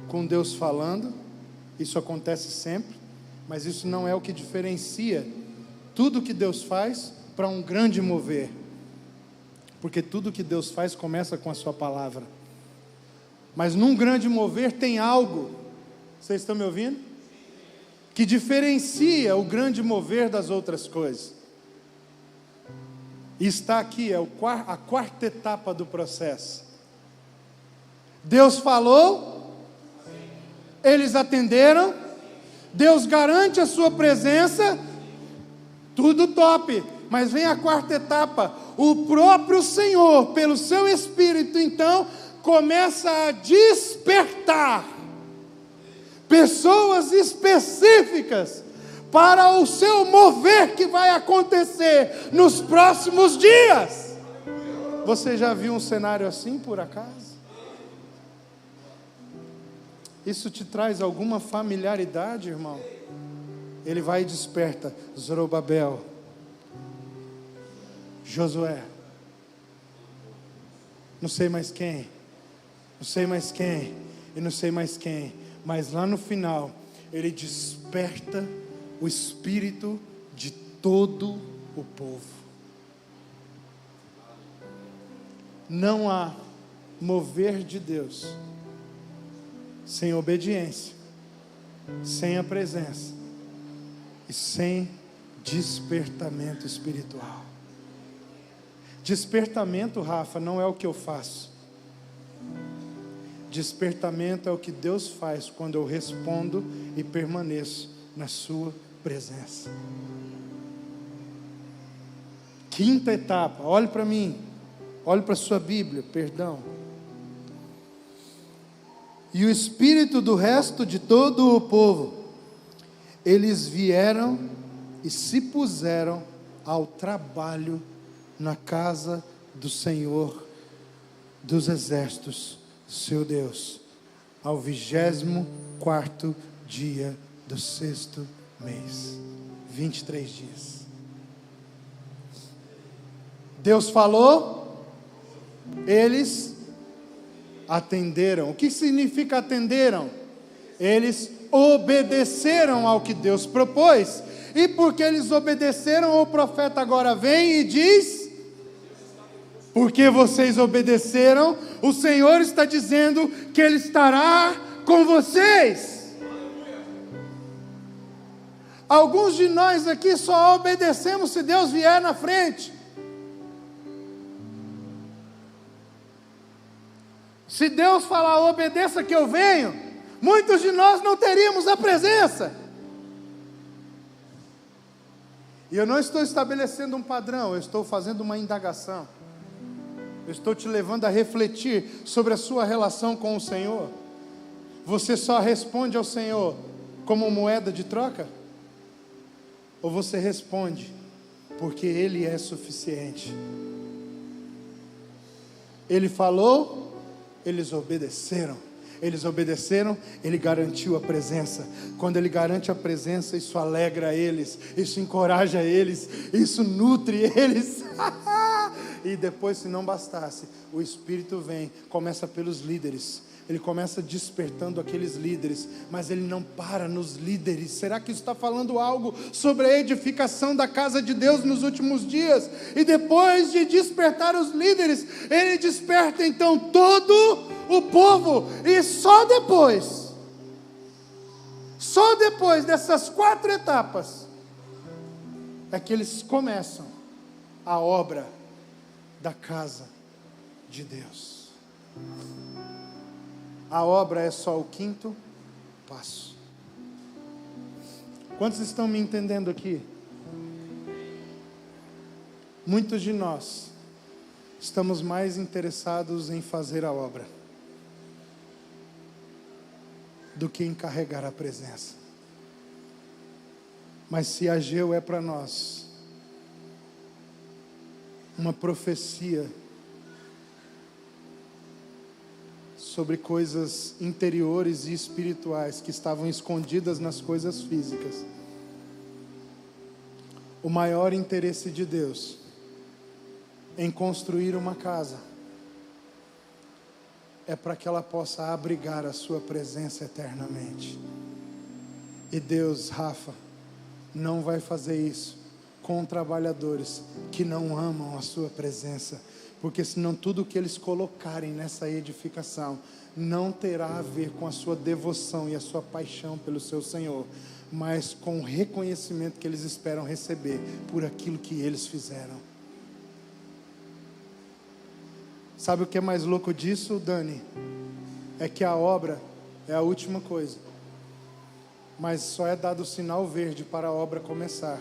com Deus falando, isso acontece sempre, mas isso não é o que diferencia tudo que Deus faz para um grande mover, porque tudo que Deus faz começa com a sua palavra, mas num grande mover tem algo, vocês estão me ouvindo? Que diferencia o grande mover das outras coisas, e está aqui, é a quarta etapa do processo. Deus falou, eles atenderam, Deus garante a sua presença, tudo top, mas vem a quarta etapa, o próprio Senhor, pelo seu Espírito, então, começa a despertar pessoas específicas para o seu mover que vai acontecer nos próximos dias. Você já viu um cenário assim por acaso? Isso te traz alguma familiaridade, irmão? Ele vai e desperta Zorobabel, Josué, não sei mais quem, e não sei mais quem, mas lá no final, ele desperta o espírito de todo o povo. Não há mover de Deus sem obediência, sem a presença e sem despertamento espiritual. Despertamento, Rafa, não é o que eu faço. Despertamento é o que Deus faz quando eu respondo e permaneço na sua presença. Quinta etapa, olhe para mim, olhe para a sua Bíblia, perdão. E o espírito do resto de todo o povo, eles vieram e se puseram ao trabalho na casa do Senhor dos exércitos, seu Deus. ao 24º dia do 6º mês. 23 dias. Deus falou, eles atenderam. O que significa atenderam? Eles obedeceram ao que Deus propôs. E porque eles obedeceram, o profeta agora vem e diz: porque vocês obedeceram, o Senhor está dizendo que Ele estará com vocês. Alguns de nós aqui só obedecemos se Deus vier na frente. Se Deus falar, obedeça que eu venho, muitos de nós não teríamos a presença. E eu não estou estabelecendo um padrão, eu estou fazendo uma indagação. Eu estou te levando a refletir sobre a sua relação com o Senhor. Você só responde ao Senhor como moeda de troca? Ou você responde porque Ele é suficiente? Ele falou, eles obedeceram. Eles obedeceram, Ele garantiu a presença. Quando Ele garante a presença, isso alegra eles, isso encoraja eles, isso nutre eles. E depois, se não bastasse, o Espírito vem, começa pelos líderes. Ele começa despertando aqueles líderes, mas Ele não para nos líderes. Será que isso está falando algo sobre a edificação da casa de Deus nos últimos dias? E depois de despertar os líderes, Ele desperta então todo o povo. E só depois dessas 4 etapas, é que eles começam a obra da casa de Deus. A obra é só o 5º passo. Quantos estão me entendendo aqui? Muitos de nós estamos mais interessados em fazer a obra do que em carregar a presença. Mas se Ageu é para nós uma profecia sobre coisas interiores e espirituais que estavam escondidas nas coisas físicas, o maior interesse de Deus em construir uma casa é para que ela possa abrigar a sua presença eternamente. E Deus, Rafa, não vai fazer isso com trabalhadores que não amam a sua presença, porque senão tudo que eles colocarem nessa edificação não terá a ver com a sua devoção e a sua paixão pelo seu Senhor, mas com o reconhecimento que eles esperam receber por aquilo que eles fizeram. Sabe o que é mais louco disso, Dani? É que a obra é a última coisa, mas só é dado o sinal verde para a obra começar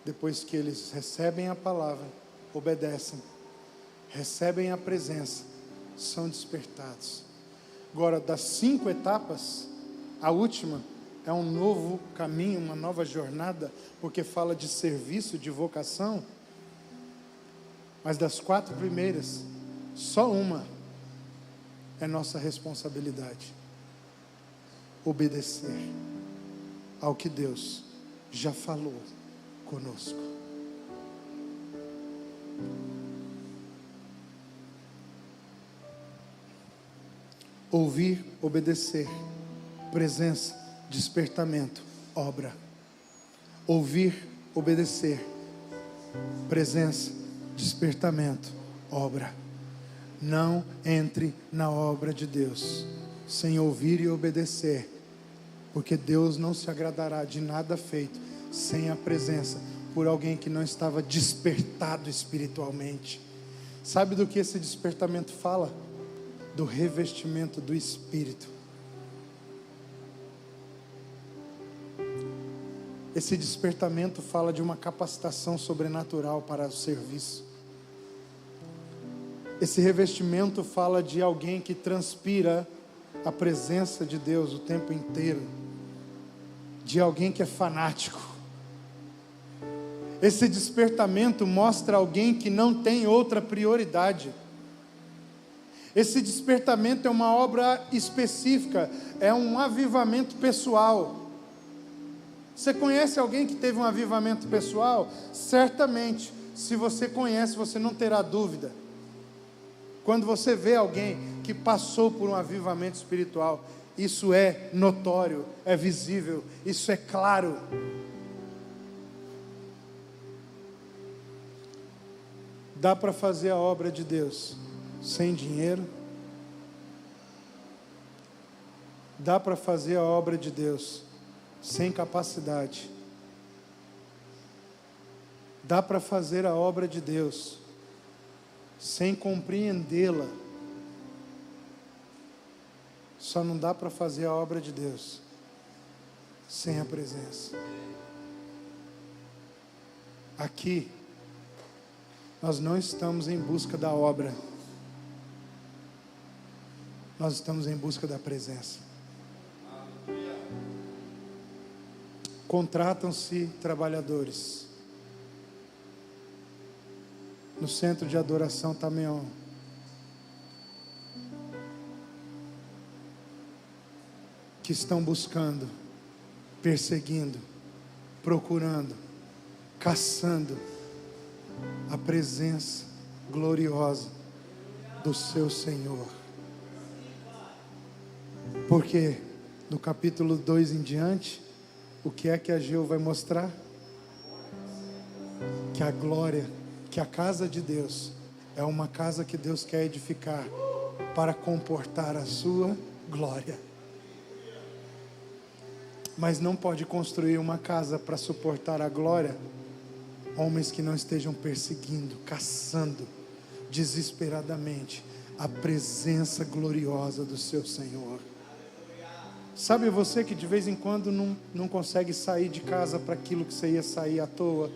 depois que eles recebem a palavra, obedecem, recebem a presença, são despertados. Agora, das 5 etapas, a última é um novo caminho, uma nova jornada, porque fala de serviço, de vocação. Mas das 4 primeiras, só uma é nossa responsabilidade: obedecer ao que Deus já falou conosco. Ouvir, obedecer, presença, despertamento, obra. Ouvir, obedecer, presença, despertamento, obra. Não entre na obra de Deus sem ouvir e obedecer, porque Deus não se agradará de nada feito sem a presença por alguém que não estava despertado espiritualmente. Sabe do que esse despertamento fala? Do revestimento do Espírito. Esse despertamento fala de uma capacitação sobrenatural para o serviço. Esse revestimento fala de alguém que transpira a presença de Deus o tempo inteiro, de alguém que é fanático. Esse despertamento mostra alguém que não tem outra prioridade. Esse despertamento é uma obra específica, é um avivamento pessoal. Você conhece alguém que teve um avivamento pessoal? Certamente, se você conhece, você não terá dúvida. Quando você vê alguém que passou por um avivamento espiritual, isso é notório, é visível, isso é claro. Dá para fazer a obra de Deus sem dinheiro? Dá para fazer a obra de Deus sem capacidade? Dá para fazer a obra de Deus sem compreendê-la? Só não dá para fazer a obra de Deus sem a presença. Aqui, nós não estamos em busca da obra, nós estamos em busca da presença. Contratam-se trabalhadores no centro de adoração Tameon, que estão buscando, perseguindo, procurando, caçando a presença gloriosa do seu Senhor. Porque no capítulo 2 em diante, o que é que Ageu vai mostrar? Que a glória, que a casa de Deus é uma casa que Deus quer edificar para comportar a sua glória. Mas não pode construir uma casa para suportar a glória homens que não estejam perseguindo, caçando desesperadamente a presença gloriosa do seu Senhor. Sabe você que de vez em quando não consegue sair de casa para aquilo que você ia sair à toa,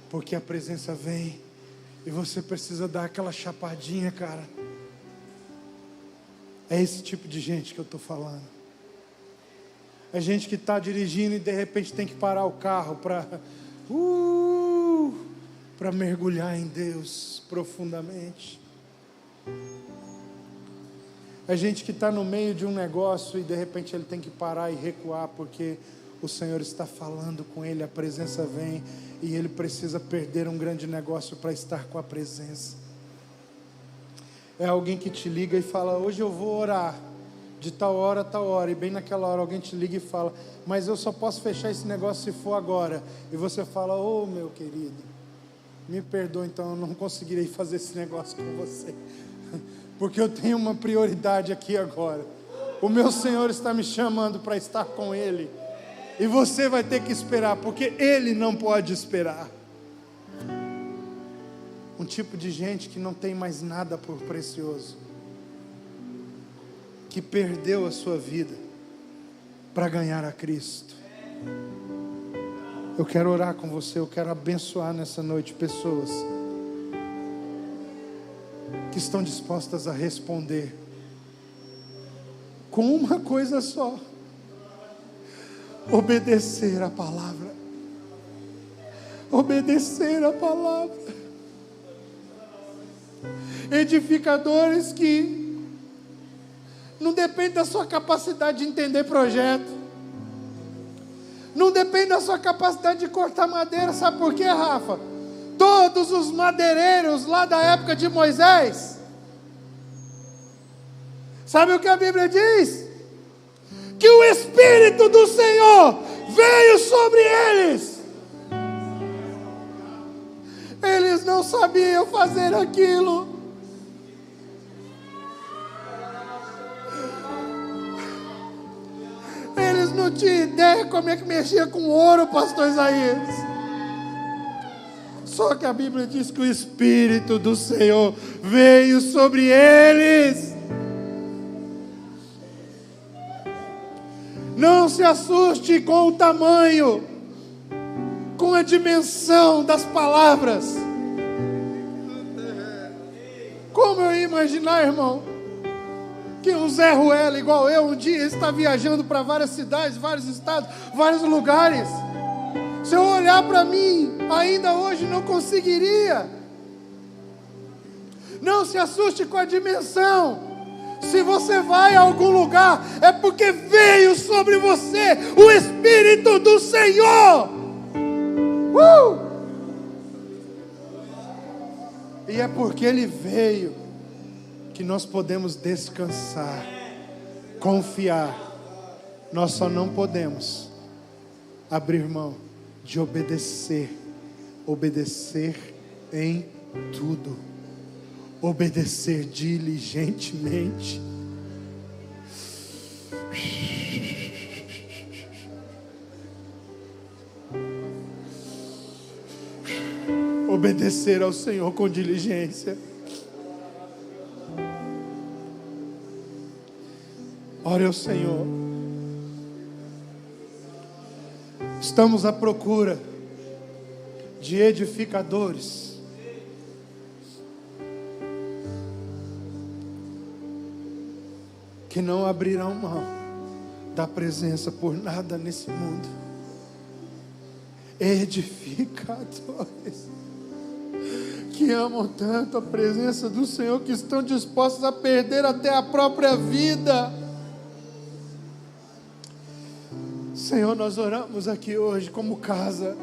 porque a presença vem e você precisa dar aquela chapadinha, cara. É esse tipo de gente que eu estou falando. É gente que está dirigindo e de repente tem que parar o carro para mergulhar em Deus profundamente. É gente que está no meio de um negócio e de repente ele tem que parar e recuar porque o Senhor está falando com ele, a presença vem e ele precisa perder um grande negócio para estar com a presença. É alguém que te liga e fala: hoje eu vou orar de tal hora a tal hora, e bem naquela hora alguém te liga e fala: mas eu só posso fechar esse negócio se for agora. E você fala: ô meu querido, me perdoa, então eu não conseguirei fazer esse negócio com você, porque eu tenho uma prioridade aqui agora. O meu Senhor está me chamando para estar com Ele, e você vai ter que esperar, porque Ele não pode esperar. Um tipo de gente que não tem mais nada por precioso, que perdeu a sua vida para ganhar a Cristo. Eu quero orar com você, eu quero abençoar nessa noite pessoas que estão dispostas a responder com uma coisa só: obedecer a palavra. Obedecer a palavra. Edificadores que não depende da sua capacidade de entender projeto, não depende da sua capacidade de cortar madeira. Sabe por quê, Rafa? Todos os madeireiros lá da época de Moisés, sabe o que a Bíblia diz? Que o Espírito do Senhor veio sobre eles. Eles não sabiam fazer aquilo. Eles não tinham ideia como é que mexia com ouro, pastor Isaías. Só que a Bíblia diz que o Espírito do Senhor veio sobre eles. Não se assuste com o tamanho, com a dimensão das palavras. Como eu ia imaginar, irmão, que um Zé Ruela igual eu um dia está viajando para várias cidades, vários estados, vários lugares. Se eu olhar para mim, ainda hoje não conseguiria. Não se assuste com a dimensão. Se você vai a algum lugar, é porque veio sobre você o Espírito do Senhor. E é porque Ele veio que nós podemos descansar, confiar. Nós só não podemos abrir mão de obedecer em tudo, obedecer diligentemente. Obedecer ao Senhor com diligência. Ore ao Senhor. Estamos à procura de edificadores que não abrirão mão da presença por nada nesse mundo. Edificadores que amam tanto a presença do Senhor, que estão dispostos a perder até a própria vida. Senhor, nós oramos aqui hoje como casa.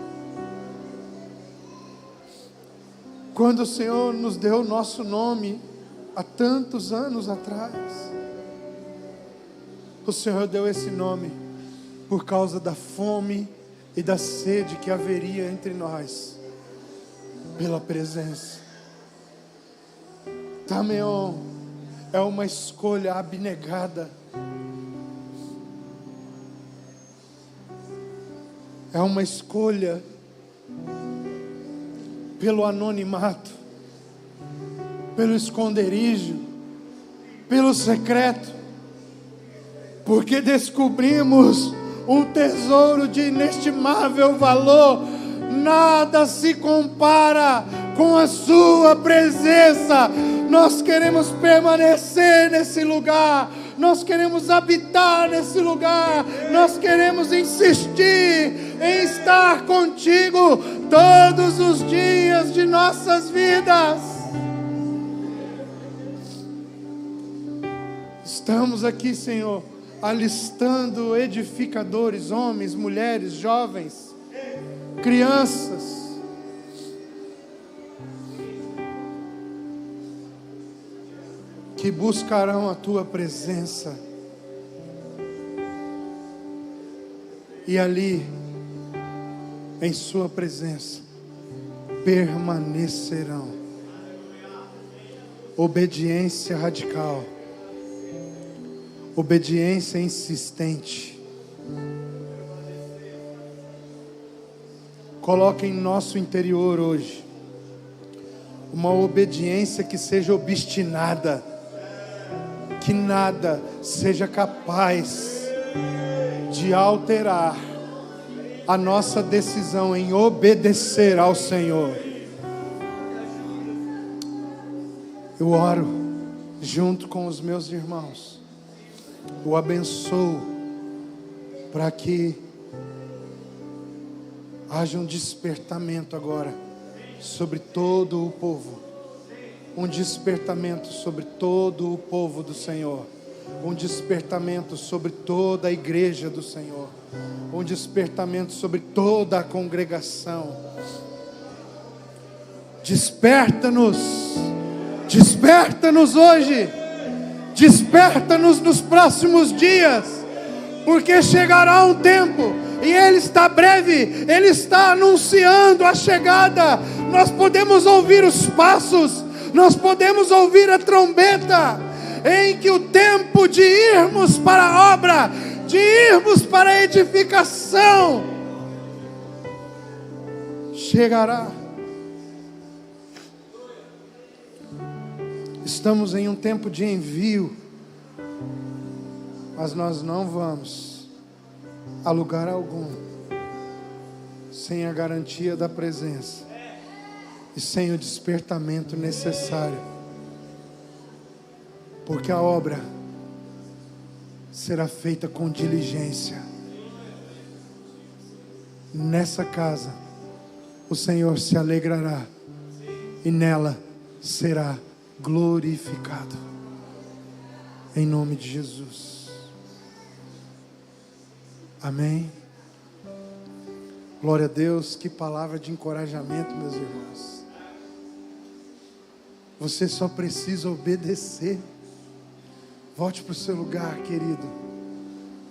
Quando o Senhor nos deu o nosso nome há tantos anos atrás, o Senhor deu esse nome por causa da fome e da sede que haveria entre nós pela presença. Tameon é uma escolha abnegada. É uma escolha pelo anonimato, pelo esconderijo, pelo secreto, porque descobrimos um tesouro de inestimável valor. Nada se compara com a sua presença. Nós queremos permanecer nesse lugar. Nós queremos habitar nesse lugar. Nós queremos insistir em estar contigo todos os dias de nossas vidas. Estamos aqui, Senhor, alistando edificadores, homens, mulheres, jovens, crianças, que buscarão a Tua presença, e ali, em Sua presença, permanecerão. Obediência radical, obediência insistente. Coloque em nosso interior hoje uma obediência que seja obstinada, que nada seja capaz de alterar a nossa decisão em obedecer ao Senhor. Eu oro junto com os meus irmãos, eu abençoo para que haja um despertamento agora sobre todo o povo. Um despertamento sobre todo o povo do Senhor. Um despertamento sobre toda a igreja do Senhor. Um despertamento sobre toda a congregação. Desperta-nos. Desperta-nos hoje. Desperta-nos nos próximos dias. Porque chegará um tempo, e Ele está breve, Ele está anunciando a chegada. Nós podemos ouvir os passos, nós podemos ouvir a trombeta, em que o tempo de irmos para a obra, de irmos para a edificação, chegará. Estamos em um tempo de envio, mas nós não vamos a lugar algum sem a garantia da presença e sem o despertamento necessário, porque a obra será feita com diligência. Nessa casa o Senhor se alegrará e nela será glorificado. Em nome de Jesus. Amém. Glória a Deus, que palavra de encorajamento, meus irmãos. Você só precisa obedecer. Volte para o seu lugar, querido.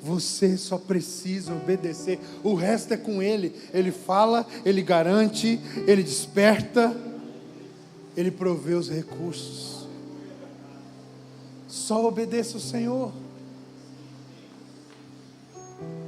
Você só precisa obedecer. O resto é com Ele. Ele fala, Ele garante, Ele desperta, Ele provê os recursos. Só obedeça o Senhor.